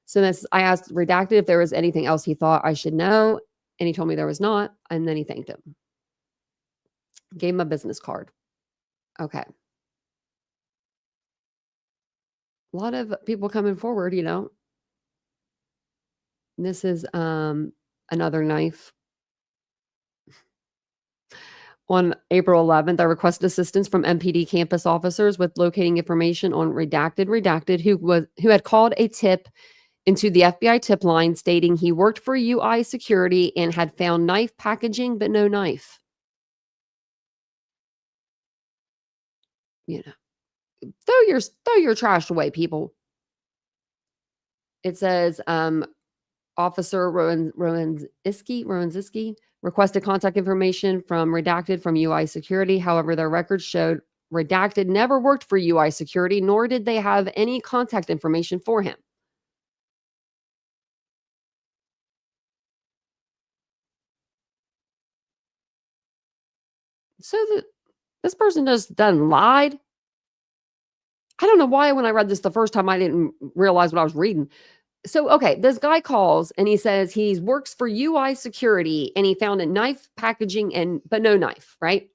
So I asked Redacted if there was anything else he thought I should know, and he told me there was not, and then he thanked him. Gave him a business card. Okay. A lot of people coming forward, This is another knife. On April 11th, I requested assistance from MPD campus officers with locating information on Redacted, who had called a tip into the FBI tip line stating he worked for UI Security and had found knife packaging, but no knife. Throw your trash away, people. It says, Officer Rowanziski requested contact information from Redacted from UI Security. However, their records showed Redacted never worked for UI Security, nor did they have any contact information for him. So this person just done lied. I don't know why when I read this the first time, I didn't realize what I was reading. So, okay, this guy calls and he says he works for UI Security and he found a knife packaging but no knife, right?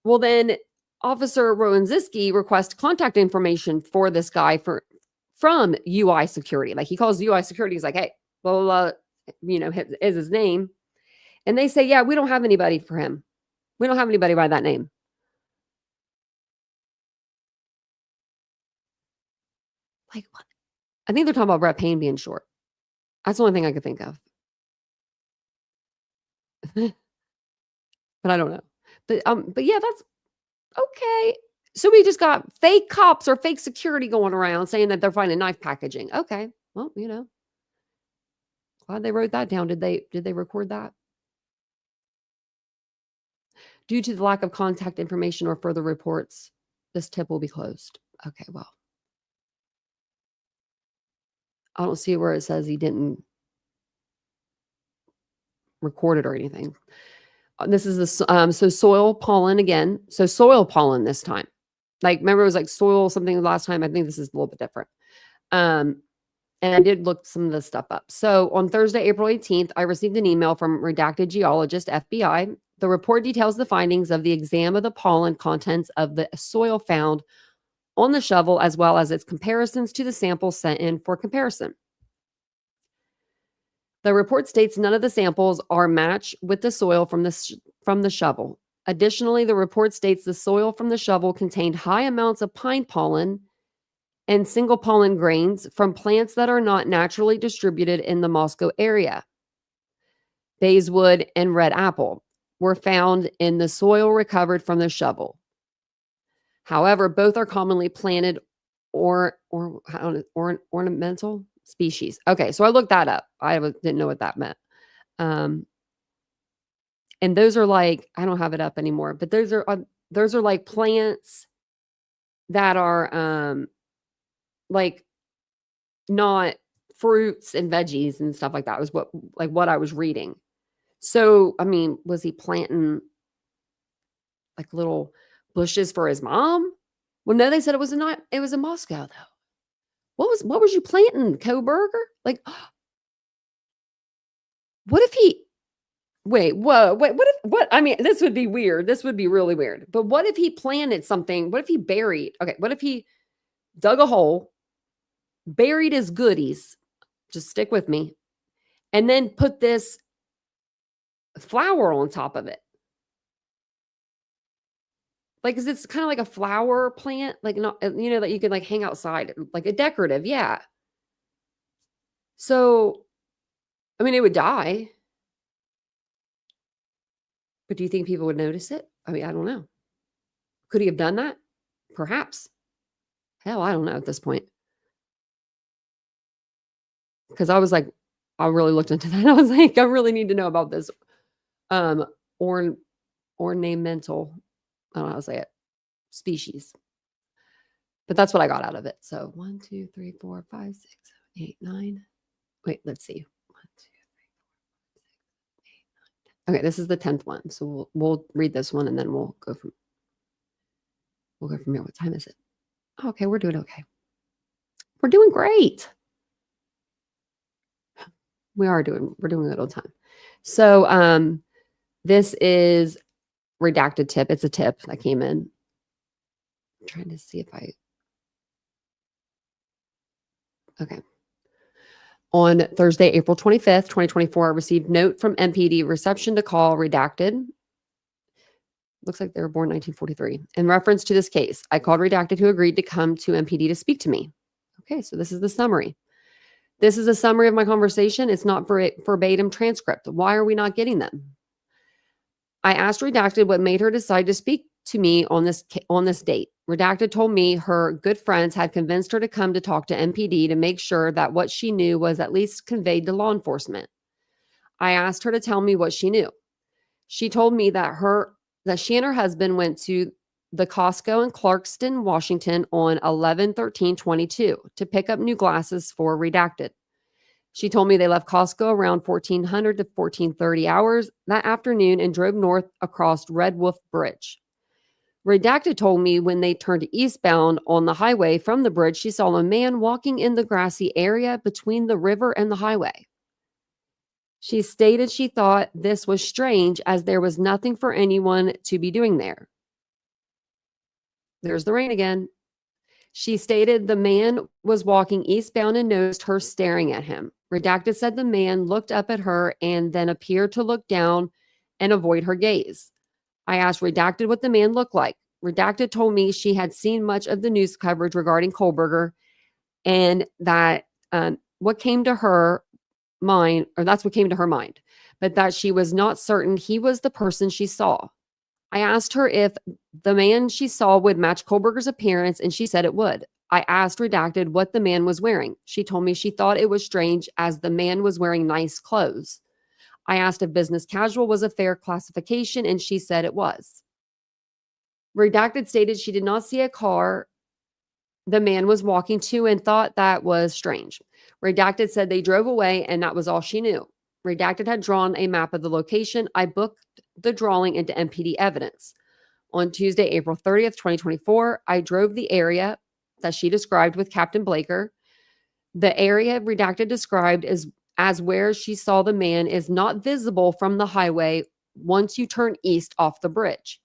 Well, then Officer Rowanziski requests contact information for this guy from UI Security. Like he calls UI Security. He's like, hey, blah, blah, blah, is his name. And they say, yeah, we don't have anybody for him. We don't have anybody by that name. Like what? I think they're talking about Brett Payne being short. That's the only thing I could think of. But I don't know. But yeah, that's okay. So we just got fake cops or fake security going around saying that they're finding knife packaging. Okay. Well, glad they wrote that down. Did they record that? Due to the lack of contact information or further reports, this tip will be closed. Okay, well. I don't see where it says he didn't record it or anything. This is so soil pollen again. So soil pollen this time. Like remember it was like soil something last time. I think this is a little bit different. And I did look some of this stuff up. So on Thursday, April 18th, I received an email from Redacted Geologist, FBI. The report details the findings of the exam of the pollen contents of the soil found on the shovel, as well as its comparisons to the samples sent in for comparison. The report states none of the samples are matched with the soil from the shovel. Additionally, the report states the soil from the shovel contained high amounts of pine pollen and single pollen grains from plants that are not naturally distributed in the Moscow area. Bayswood and red apple were found in the soil recovered from the shovel. However, both are commonly planted or ornamental species. Okay, so I looked that up. I didn't know what that meant. And those are like, I don't have it up anymore, but those are like plants that are like not fruits and veggies and stuff like that was what I was reading. So, I mean, was he planting like little bushes for his mom? Well, no, they said it was in Moscow though. What was you planting, Koberger? Like, what if he what I mean, this would be weird. This would be really weird. But what if he planted something? What if he buried? Okay, what if he dug a hole, buried his goodies? Just stick with me. And then put this flower on top of it. Like, 'cause it's kind of like a flower plant, like not, that you can like hang outside, like a decorative, yeah. So, I mean, it would die. But do you think people would notice it? I mean, I don't know. Could he have done that? Perhaps. Hell, I don't know at this point. Because I was like, I really looked into that. I was like, I really need to know about this ornamental, I don't know how to say it, species. But that's what I got out of it. So 1, 2, 3, 4, 5, 6, 7, 8, 9. Wait, let's see. 1, 2, 3, 4, 5, 6, 8, 9, 10. Okay, this is the 10th one. So we'll read this one and then we'll go from here. What time is it? Okay, we're doing okay. We're doing great. We're doing a little time. So this is redacted tip. It's a tip that came in. I'm trying to see if okay. On Thursday, April 25th, 2024, I received note from MPD reception to call redacted. Looks like they were born 1943. In reference to this case, I called redacted who agreed to come to MPD to speak to me. Okay, so this is the summary. This is a summary of my conversation. It's not verbatim transcript. Why are we not getting them? I asked redacted what made her decide to speak to me on this date. Redacted told me her good friends had convinced her to come to talk to MPD to make sure that what she knew was at least conveyed to law enforcement. I asked her to tell me what she knew. She told me that she and her husband went to the Costco in Clarkston, Washington on 11/13/22 to pick up new glasses for redacted. She told me they left Costco around 1400 to 1430 hours that afternoon and drove north across Red Wolf Bridge. Redacted told me when they turned eastbound on the highway from the bridge, she saw a man walking in the grassy area between the river and the highway. She stated she thought this was strange as there was nothing for anyone to be doing there. There's the rain again. She stated the man was walking eastbound and noticed her staring at him. Redacted said the man looked up at her and then appeared to look down and avoid her gaze. I asked Redacted what the man looked like. Redacted told me she had seen much of the news coverage regarding Kohlberger and that what came to her mind, or that's what came to her mind, but that she was not certain he was the person she saw. I asked her if the man she saw would match Kohlberger's appearance, and she said it would. I asked Redacted what the man was wearing. She told me she thought it was strange as the man was wearing nice clothes. I asked if business casual was a fair classification, and she said it was. Redacted stated she did not see a car the man was walking to and thought that was strange. Redacted said they drove away, and that was all she knew. Redacted had drawn a map of the location. I booked the drawing into MPD evidence. On Tuesday, April 30th, 2024, I drove the area that she described with Captain Blaker. The area Redacted described as where she saw the man is not visible from the highway once you turn east off the bridge.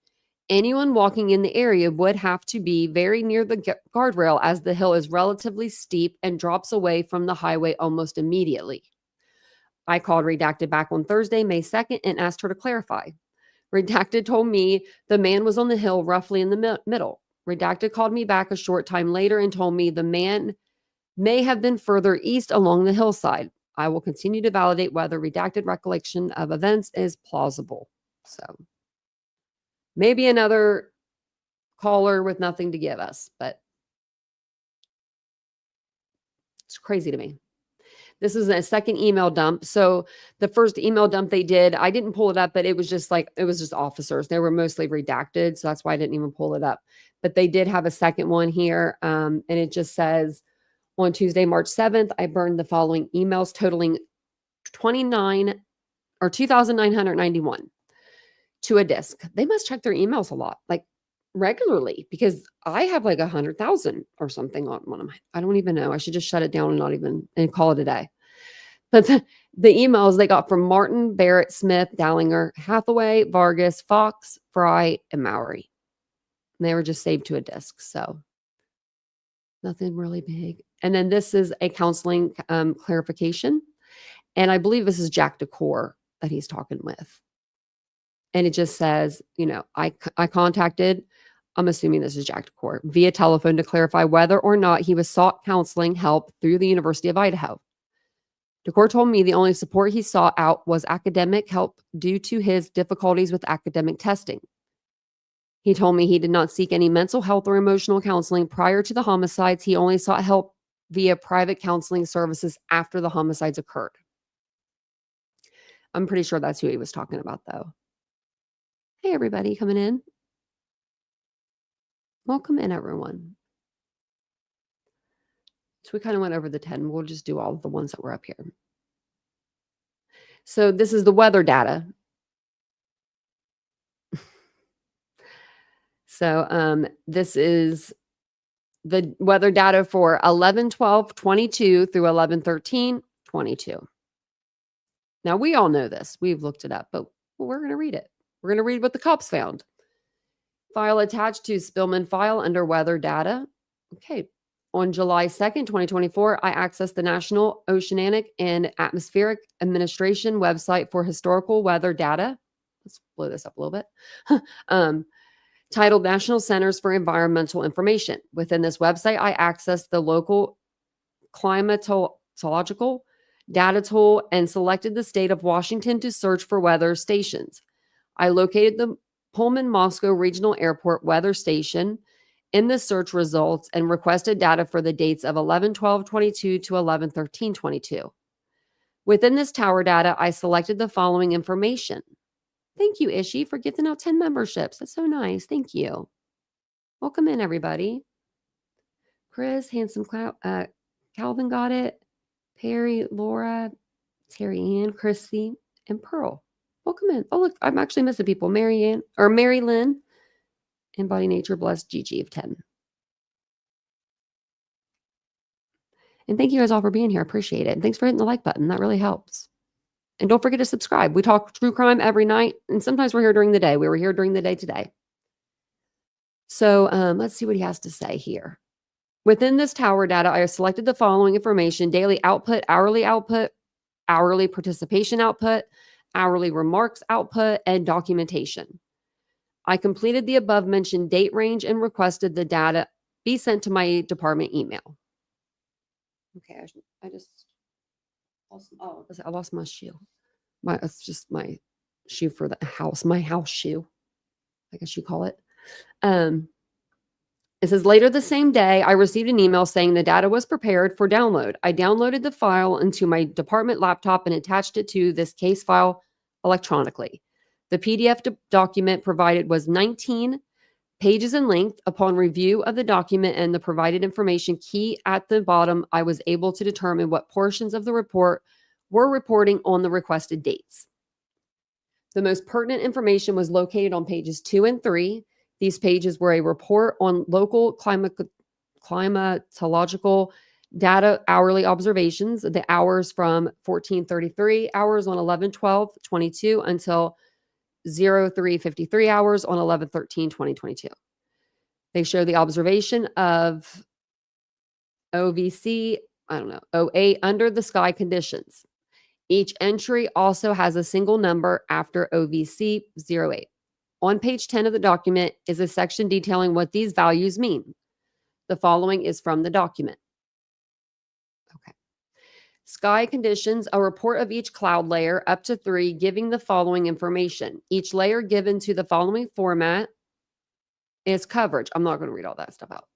Anyone walking in the area would have to be very near the guardrail as the hill is relatively steep and drops away from the highway almost immediately. I called Redacted back on Thursday, May 2nd, and asked her to clarify. Redacted told me the man was on the hill roughly in the middle. Redacted called me back a short time later and told me the man may have been further east along the hillside. I will continue to validate whether Redacted recollection of events is plausible. So maybe another caller with nothing to give us, but it's crazy to me. This is a second email dump. So the first email dump they did, I didn't pull it up, but it was just officers. They were mostly redacted. So that's why I didn't even pull it up. But they did have a second one here. And it just says, on Tuesday, March 7th, I burned the following emails totaling 2,991 to a disk. They must check their emails a lot, like regularly, because I have like 100,000 or something on one of my, I don't even know. I should just shut it down and call it a day. But the emails they got from Martin, Barrett, Smith, Dallinger, Hathaway, Vargas, Fox, Fry, and Mowry. And they were just saved to a disk. So nothing really big. And then this is a counseling clarification. And I believe this is Jack Decor that he's talking with. And it just says, I contacted, I'm assuming this is Jack Decor, via telephone to clarify whether or not he was sought counseling help through the University of Idaho. Decor told me the only support he sought out was academic help due to his difficulties with academic testing. He told me he did not seek any mental health or emotional counseling prior to the homicides. He only sought help via private counseling services after the homicides occurred. I'm pretty sure that's who he was talking about, though. Hey, everybody coming in. Welcome in, everyone. So we kind of went over the 10. We'll just do all of the ones that were up here. So this is the weather data. So this is the weather data for 11/12/22 through 11/13/22. Now, we all know this. We've looked it up, but we're going to read it. We're going to read what the cops found. File attached to Spillman file under weather data. Okay. On July 2nd, 2024, I accessed the National Oceanic and Atmospheric Administration website for historical weather data. Let's blow this up a little bit. Titled National Centers for Environmental Information. Within this website, I accessed the local climatological data tool and selected the state of Washington to search for weather stations. I located the Pullman-Moscow Regional Airport weather station in the search results and requested data for the dates of 11/12/22 to 11/13/22. Within this tower data, I selected the following information. Thank you, Ishi, for gifting out 10 memberships. That's so nice. Thank you. Welcome in, everybody. Chris, Handsome Calvin got it. Perry, Laura, Terry Ann, Chrissy, and Pearl. Welcome in. Oh, look, I'm actually missing people. Mary Lynn, and Body Nature Blessed Gigi of 10. And thank you guys all for being here. I appreciate it. And thanks for hitting the like button. That really helps. And don't forget to subscribe. We talk true crime every night, and sometimes we're here during the day. We were here during the day today. So let's see what he has to say here. Within this tower data, I have selected the following information: daily output, hourly participation output, hourly remarks output, and documentation. I completed the above mentioned date range and requested the data be sent to my department email. Okay, I lost my shoe. It's just my shoe for the house, my house shoe, I guess you call it. It says, later the same day, I received an email saying the data was prepared for download. I downloaded the file into my department laptop and attached it to this case file electronically. The PDF document provided was 19 pages in length. Upon review of the document and the provided information key at the bottom, I was able to determine what portions of the report were reporting on the requested dates. The most pertinent information was located on pages 2 and 3. These pages were a report on local climatological data hourly observations, the hours from 1433 hours on 11/12/22 until 03:53 hours on 11/13/2022. They show the observation of OVC, I don't know, 08 under the sky conditions. Each entry also has a single number after OVC 08. On page 10 of the document is a section detailing what these values mean. The following is from the document. Okay. Sky conditions, a report of each cloud layer up to 3, giving the following information. Each layer given to the following format is coverage. I'm not going to read all that stuff out.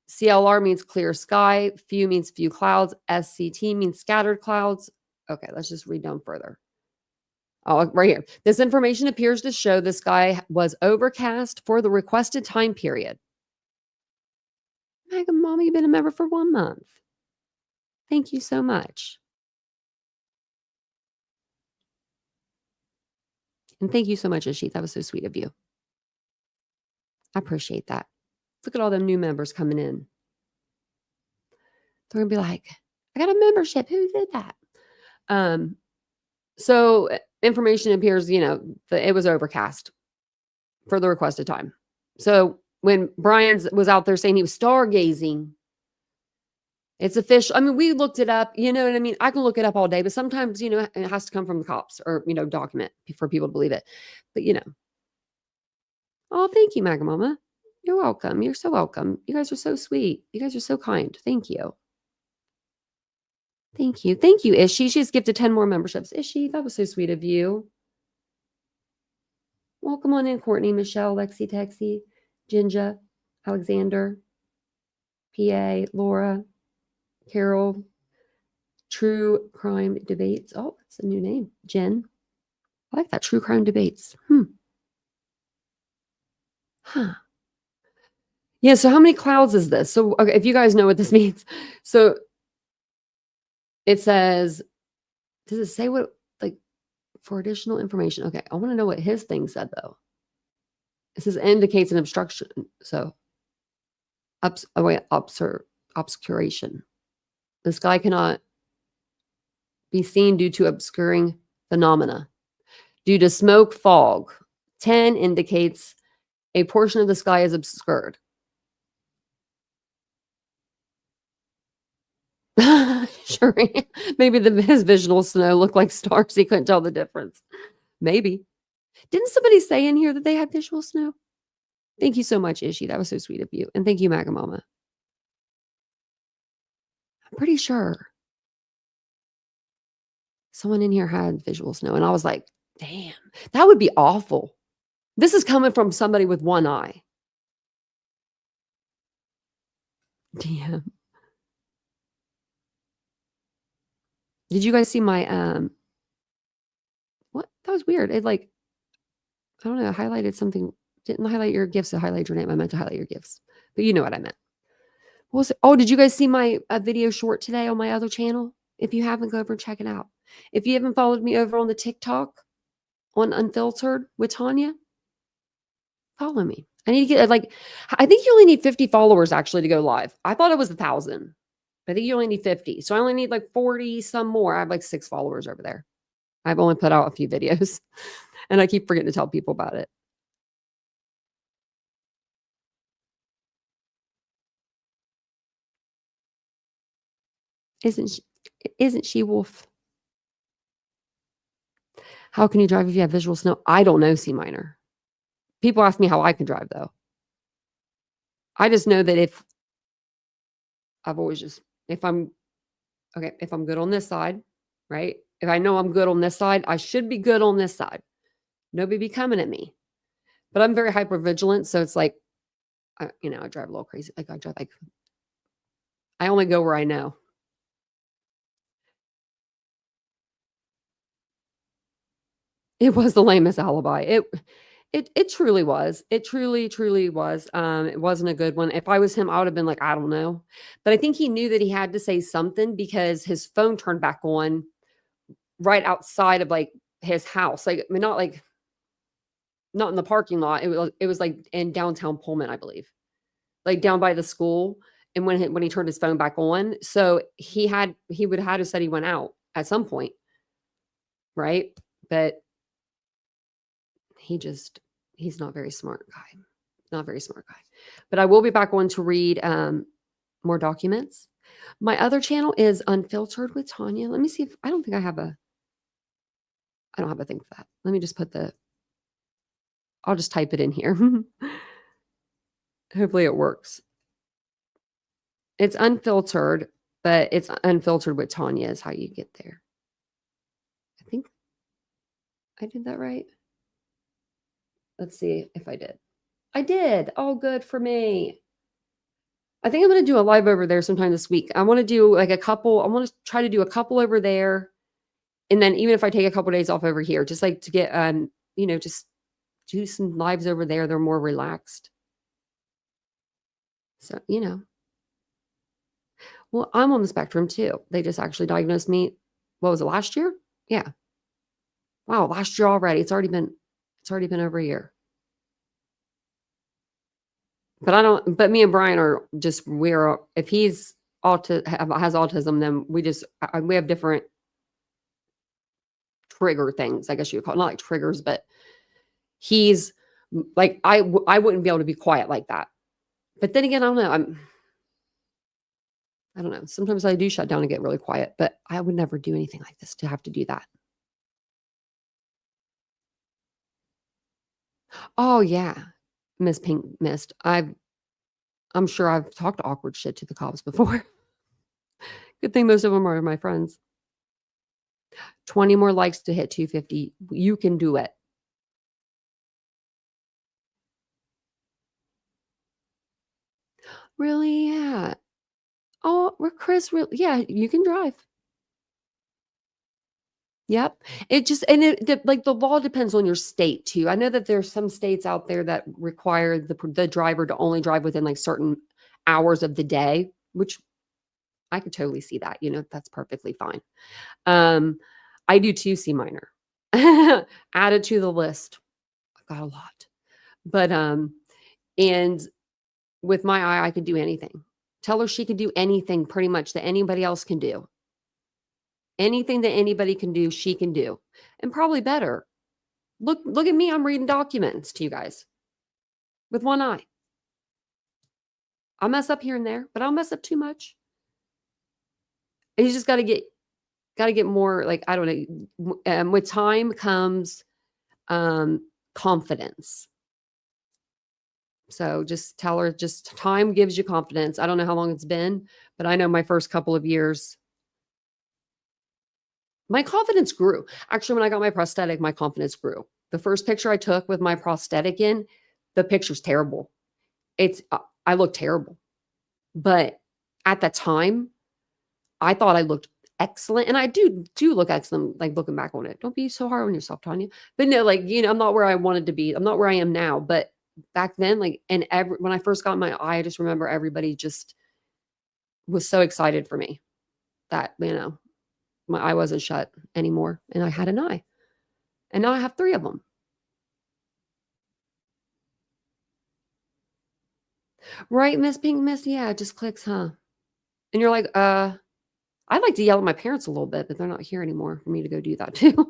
CLR means clear sky. Few means few clouds. SCT means scattered clouds. Okay, let's just read down further. Oh, right here. This information appears to show the sky was overcast for the requested time period. Mega Mama, you've been a member for 1 month. Thank you so much. And thank you so much, Ashit. That was so sweet of you. I appreciate that. Look at all them new members coming in. They're going to be like, I got a membership. Who did that? So information appears, it was overcast for the requested time. So when Brian was out there saying he was stargazing, it's official. I mean, we looked it up, you know what I mean? I can look it up all day, but sometimes, it has to come from the cops or, document for people to believe it. But, oh, thank you, Maga Mama. You're welcome. You're so welcome. You guys are so sweet. You guys are so kind. Thank you. Thank you. Thank you, Ishi. She's gifted 10 more memberships. Ishi, that was so sweet of you. Welcome on in, Courtney, Michelle, Lexi, Texi, Jinja, Alexander, PA, Laura, Carol, True Crime Debates. Oh, that's a new name. Jen. I like that. True Crime Debates. Huh. Yeah, so how many clouds is this? So, okay, if you guys know what this means. So it says, does it say what, for additional information? Okay, I want to know what his thing said, though. It says indicates an obstruction. So, obscuration. The sky cannot be seen due to obscuring phenomena. Due to smoke, fog. 10 indicates a portion of the sky is obscured. Sure. Maybe his visual snow looked like stars. He couldn't tell the difference. Maybe. Didn't somebody say in here that they had visual snow? Thank you so much, Ishi. That was so sweet of you. And thank you, Maga Mama. I'm pretty sure someone in here had visual snow. And I was like, damn, that would be awful. This is coming from somebody with one eye. Damn. Did you guys see my, what? That was weird. It I don't know, highlighted something. Didn't highlight your gifts, it highlighted your name. I meant to highlight your gifts. But you know what I meant. What was it? Oh, did you guys see my video short today on my other channel? If you haven't, go over and check it out. If you haven't followed me over on the TikTok on Unfiltered with Tanya, follow me. I need to get I think you only need 50 followers actually to go live. I thought it was 1,000. I think you only need 50. So I only need 40 some more. I have 6 followers over there. I've only put out a few videos and I keep forgetting to tell people about it. Isn't she, Wolf? How can you drive if you have visual snow? I don't know, C minor. People ask me how I can drive, though. I just know that if I'm good on this side, right? If I know I'm good on this side, I should be good on this side. Nobody be coming at me. But I'm very hyper vigilant, so it's I drive a little crazy. I only go where I know. It was the lamest alibi. It truly was. It truly was. It wasn't a good one. If I was him, I would have been like, I don't know. But I think he knew that he had to say something because his phone turned back on right outside of his house. Not in the parking lot. It was in downtown Pullman, I believe. Down by the school. And when he turned his phone back on, so he would have had to said he went out at some point. Right? But he's not very smart guy. Not very smart guy. But I will be back on to read more documents. My other channel is Unfiltered with Tanya. Let me see if I don't have a thing for that. Let me just I'll just type it in here. Hopefully it works. It's unfiltered, but it's Unfiltered with Tanya is how you get there. I think I did that right. Let's see if I did. I did. Oh, good for me. I think I'm going to do a live over there sometime this week. I want to do like a couple. I want to try to do a couple over there. And then even if I take a couple of days off over here, just like to get, just do some lives over there. They're more relaxed. So, well, I'm on the spectrum too. They just actually diagnosed me. What was it, last year? Yeah. Wow. Last year already. It's already been over a year. But me and Brian are just, if he's has autism, then we have different trigger things, I guess you would call it. Not like triggers, but he's like, I wouldn't be able to be quiet like that. But then again, I don't know. I don't know. Sometimes I do shut down and get really quiet, but I would never do anything like this to have to do that. Oh yeah. Miss Pink Mist. I'm sure I've talked awkward shit to the cops before. Good thing most of them are my friends. 20 more likes to hit 250. You can do it. Really? Yeah. Oh, we're Chris. Yeah, you can drive. Yep. It just, and like the law depends on your state too. I know that there's some states out there that require the driver to only drive within like certain hours of the day, which I could totally see that, that's perfectly fine. I do too, C minor. Add it to the list. I've got a lot. But, and with my eye, I could do anything. Tell her she could do anything pretty much that anybody else can do. Anything that anybody can do, she can do. And probably better. Look at me. I'm reading documents to you guys with one eye. I'll mess up here and there, but I'll mess up too much. And you just got to get more, like, I don't know. With time comes confidence. So just tell her, just time gives you confidence. I don't know how long it's been, but I know my first couple of years, my confidence grew. Actually, when I got my prosthetic, my confidence grew. The first picture I took with my prosthetic in, the picture's terrible. I look terrible. But at that time, I thought I looked excellent. And I do look excellent, like looking back on it. Don't be so hard on yourself, Tanya. But no, like, I'm not where I wanted to be. I'm not where I am now. But back then, like, and when I first got my eye, I just remember everybody just was so excited for me that, my eye wasn't shut anymore. And I had an eye. And now I have 3 of them. Right, Miss Pink Miss? Yeah, it just clicks, huh? And you're like, I'd like to yell at my parents a little bit, but they're not here anymore for me to go do that too.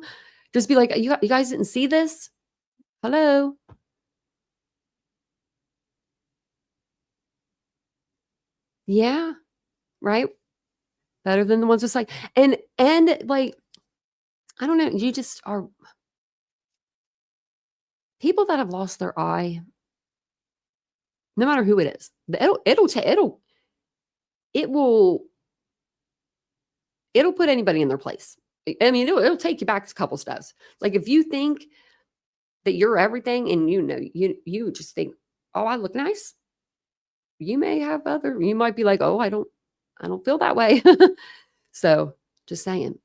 Just be like, you guys didn't see this? Hello? Yeah, right? Better than the ones with sight. And like, I don't know, you just are people that have lost their eye, no matter who it is, it'll put anybody in their place. I mean, it'll take you back a couple steps. Like if you think that you're everything and you just think, oh, I look nice. You might be like, oh, I don't feel that way. So just saying. And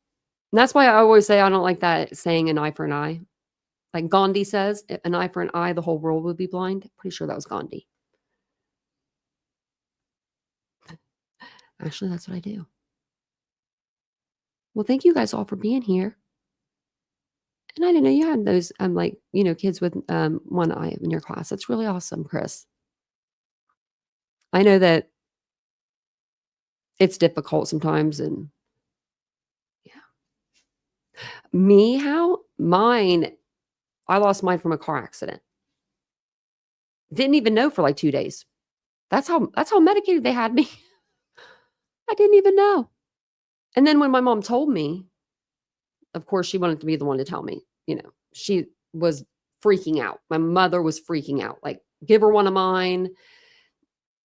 that's why I always say I don't like that saying an eye for an eye. Like Gandhi says, an eye for an eye, the whole world would be blind. Pretty sure that was Gandhi. Actually, that's what I do. Well, thank you guys all for being here. And I didn't know you had those, kids with one eye in your class. That's really awesome, Chris. I know that it's difficult sometimes, and yeah. Mine, I lost mine from a car accident. Didn't even know for like 2 days. That's how medicated they had me. I didn't even know. And then when my mom told me, of course, she wanted to be the one to tell me, she was freaking out. My mother was freaking out. Like, give her one of mine.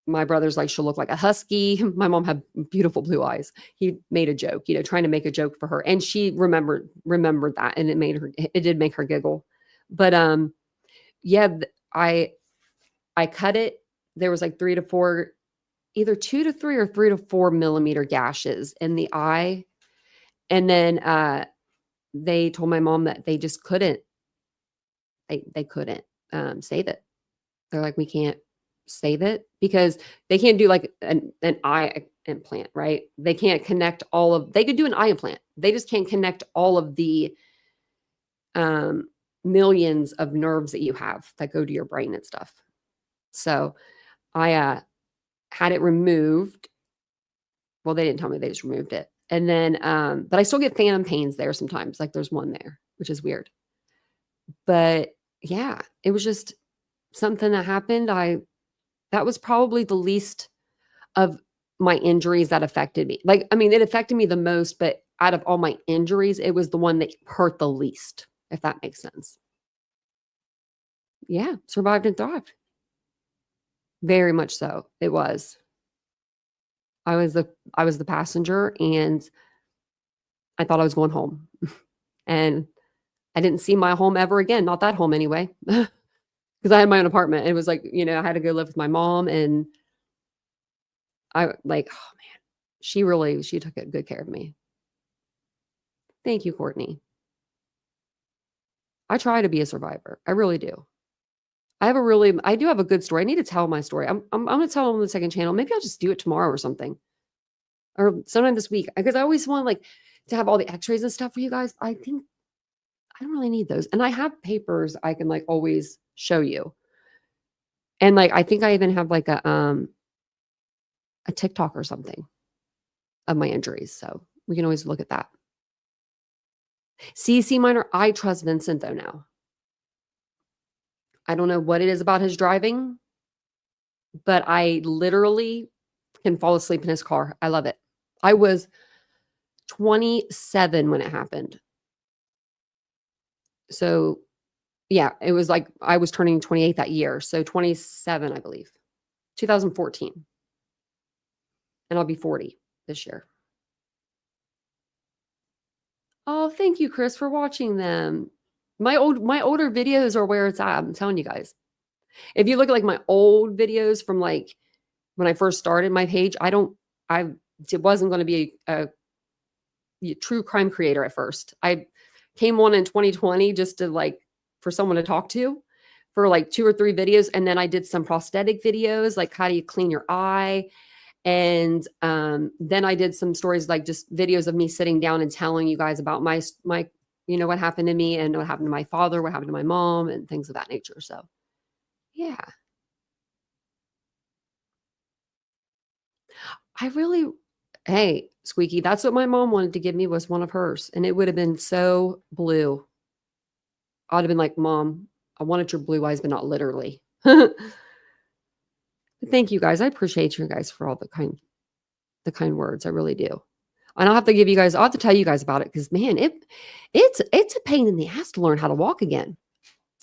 My brother's like, she'll look like a husky. My mom had beautiful blue eyes. He made a joke, trying to make a joke for her. And she remembered that. And it did make her giggle. But, yeah, I cut it. There was like 3 to 4, either 2 to 3 or 3 to 4 millimeter gashes in the eye. And then, they told my mom that they just couldn't, they couldn't, save it. They're like, we can't save it because they can't do like an eye implant, right? They can't connect they could do an eye implant. They just can't connect all of the millions of nerves that you have that go to your brain and stuff. So I had it removed. Well, they didn't tell me, they just removed it. And then, but I still get phantom pains there sometimes. Like there's one there, which is weird. But yeah, it was just something that happened. That was probably the least of my injuries that affected me. Like, I mean, it affected me the most, but out of all my injuries, it was the one that hurt the least, if that makes sense. Yeah, survived and thrived. Very much so. It was. I was the passenger, and I thought I was going home. And I didn't see my home ever again. Not that home anyway. Because I had my own apartment. It was like, I had to go live with my mom, and I like, oh man, she took good care of me. Thank you, Courtney. I try to be a survivor. I really do. I do have a good story. I need to tell my story. I'm going to tell it on the second channel. Maybe I'll just do it tomorrow or something, or sometime this week, because I always want like to have all the x-rays and stuff for you guys. I think I don't really need those. And I have papers I can like always show you. And like, I think I even have like a TikTok or something of my injuries. So we can always look at that. C minor, I trust Vincent though now. I don't know what it is about his driving, but I literally can fall asleep in his car. I love it. I was 27 when it happened. So yeah, it was like I was turning 28 that year. So 27, I believe, 2014. And I'll be 40 this year. Oh, thank you, Chris, for watching them. My older videos are where it's at. I'm telling you guys. If you look at like my old videos from like when I first started my page, it wasn't going to be a true crime creator at first. I came on in 2020 just to like for someone to talk to for like 2 or 3 videos. And then I did some prosthetic videos, like how do you clean your eye? And then I did some stories, like just videos of me sitting down and telling you guys about my what happened to me and what happened to my father, what happened to my mom, and things of that nature. So yeah. Hey, Squeaky, that's what my mom wanted to give me, was one of hers. And it would have been so blue. I'd have been like, Mom, I wanted your blue eyes, but not literally. Thank you guys. I appreciate you guys for all the kind words. I really do. And I'll have to tell you guys about it, because man, it's a pain in the ass to learn how to walk again.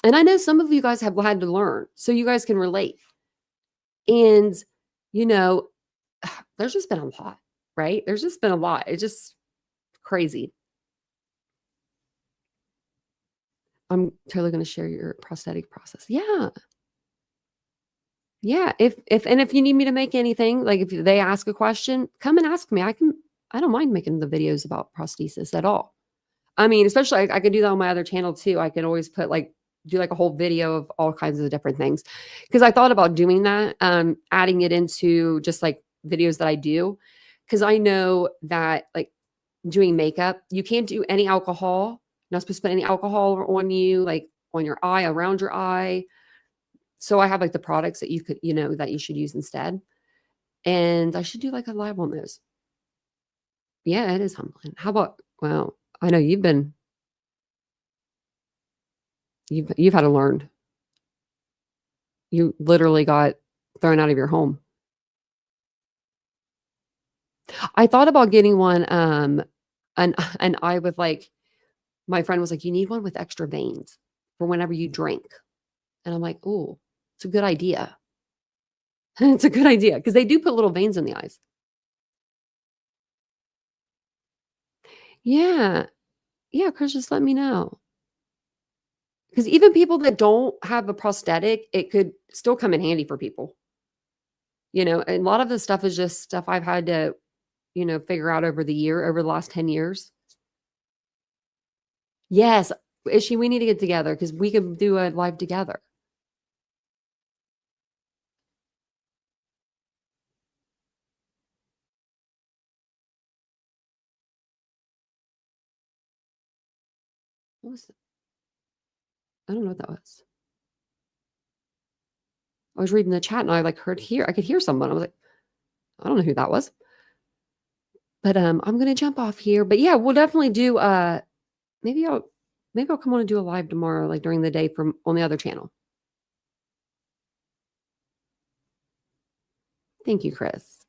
And I know some of you guys have had to learn, so you guys can relate. And there's just been a lot, right? There's just been a lot. It's just crazy. I'm totally going to share your prosthetic process. Yeah. Yeah. If you need me to make anything, like if they ask a question, come and ask me. I don't mind making the videos about prosthesis at all. I mean, especially I could do that on my other channel too. I could always do like a whole video of all kinds of different things. Because I thought about doing that, adding it into just like videos that I do. Because I know that like doing makeup, you can't do any alcohol. You're not supposed to put any alcohol on you, like on your eye, around your eye. So I have like the products that you could, that you should use instead. And I should do like a live on those. Yeah, it is humbling. How about, well, I know you've been You've had to learn. You literally got thrown out of your home. I thought about getting one, an eye with like, my friend was like, you need one with extra veins for whenever you drink. And I'm like, oh, it's a good idea. It's a good idea because they do put little veins in the eyes. Yeah. Yeah, Chris, just let me know. Because even people that don't have a prosthetic, it could still come in handy for people. You know, and a lot of the stuff is just stuff I've had to, figure out over the last 10 years. Yes. Ishi, we need to get together because we could do a live together. What was that? I don't know what that was. I was reading the chat and I I could hear someone. I was like, I don't know who that was. But I'm gonna jump off here. But yeah, we'll definitely do maybe I'll come on and do a live tomorrow, like during the day on the other channel. Thank you, Chris.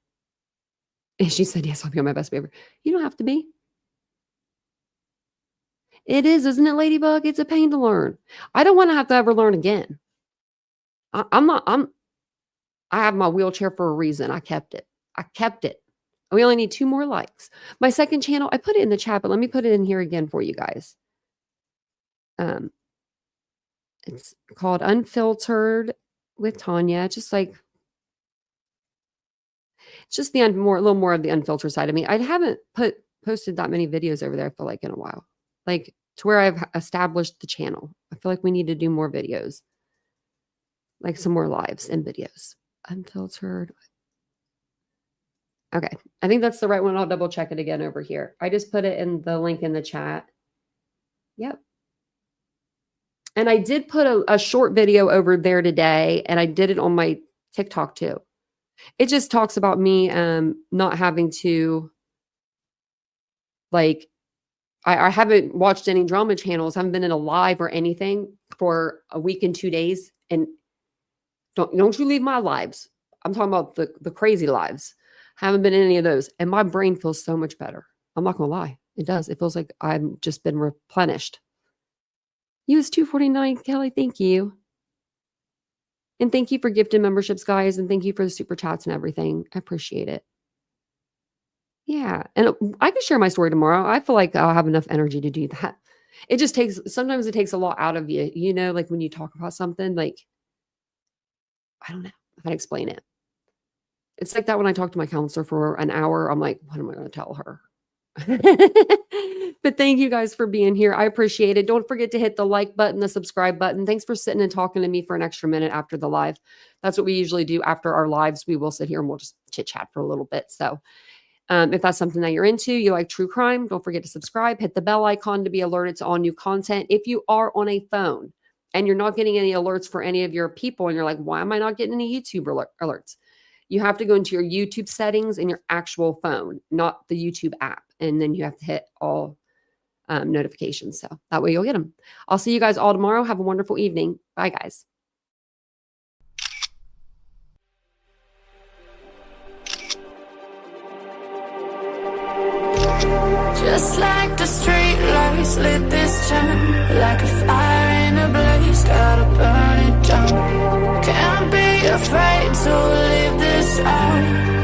And she said, yes, I'll be on my best behavior. You don't have to be. It is, isn't it, Ladybug? It's a pain to learn. I don't want to have to ever learn again. I have my wheelchair for a reason. I kept it. We only need 2 more likes. My second channel, I put it in the chat, but let me put it in here again for you guys. It's called Unfiltered with Tanya. Just like, it's just a little more of the unfiltered side of me. I haven't posted that many videos over there, I feel like, in a while. Like, to where I've established the channel. I feel like we need to do more videos. Like some more lives and videos. Unfiltered. Okay. I think that's the right one. I'll double check it again over here. I just put it in the link in the chat. Yep. And I did put a short video over there today, and I did it on my TikTok too. It just talks about me not having to, like, I haven't watched any drama channels. I haven't been in a live or anything for a week and 2 days. And don't you leave my lives. I'm talking about the crazy lives. Haven't been in any of those. And my brain feels so much better. I'm not going to lie. It does. It feels like I've just been replenished. US $2.49, Kelly. Thank you. And thank you for gifted memberships, guys. And thank you for the super chats and everything. I appreciate it. Yeah. And I can share my story tomorrow. I feel like I'll have enough energy to do that. Sometimes it takes a lot out of you, like when you talk about something, like, I don't know how to explain it. It's like that when I talk to my counselor for an hour, I'm like, what am I going to tell her? But thank you guys for being here. I appreciate it. Don't forget to hit the like button, the subscribe button. Thanks for sitting and talking to me for an extra minute after the live. That's what we usually do after our lives. We will sit here and we'll just chit chat for a little bit. So if that's something that you're into, you like true crime, don't forget to subscribe, hit the bell icon to be alerted to all new content. If you are on a phone and you're not getting any alerts for any of your people and you're like, why am I not getting any YouTube alerts? You have to go into your YouTube settings in your actual phone, not the YouTube app. And then you have to hit all notifications. So that way you'll get them. I'll see you guys all tomorrow. Have a wonderful evening. Bye, guys. Just like the street lights lit this town, like a fire in a blaze, gotta burn it down. Can't be afraid to leave this out.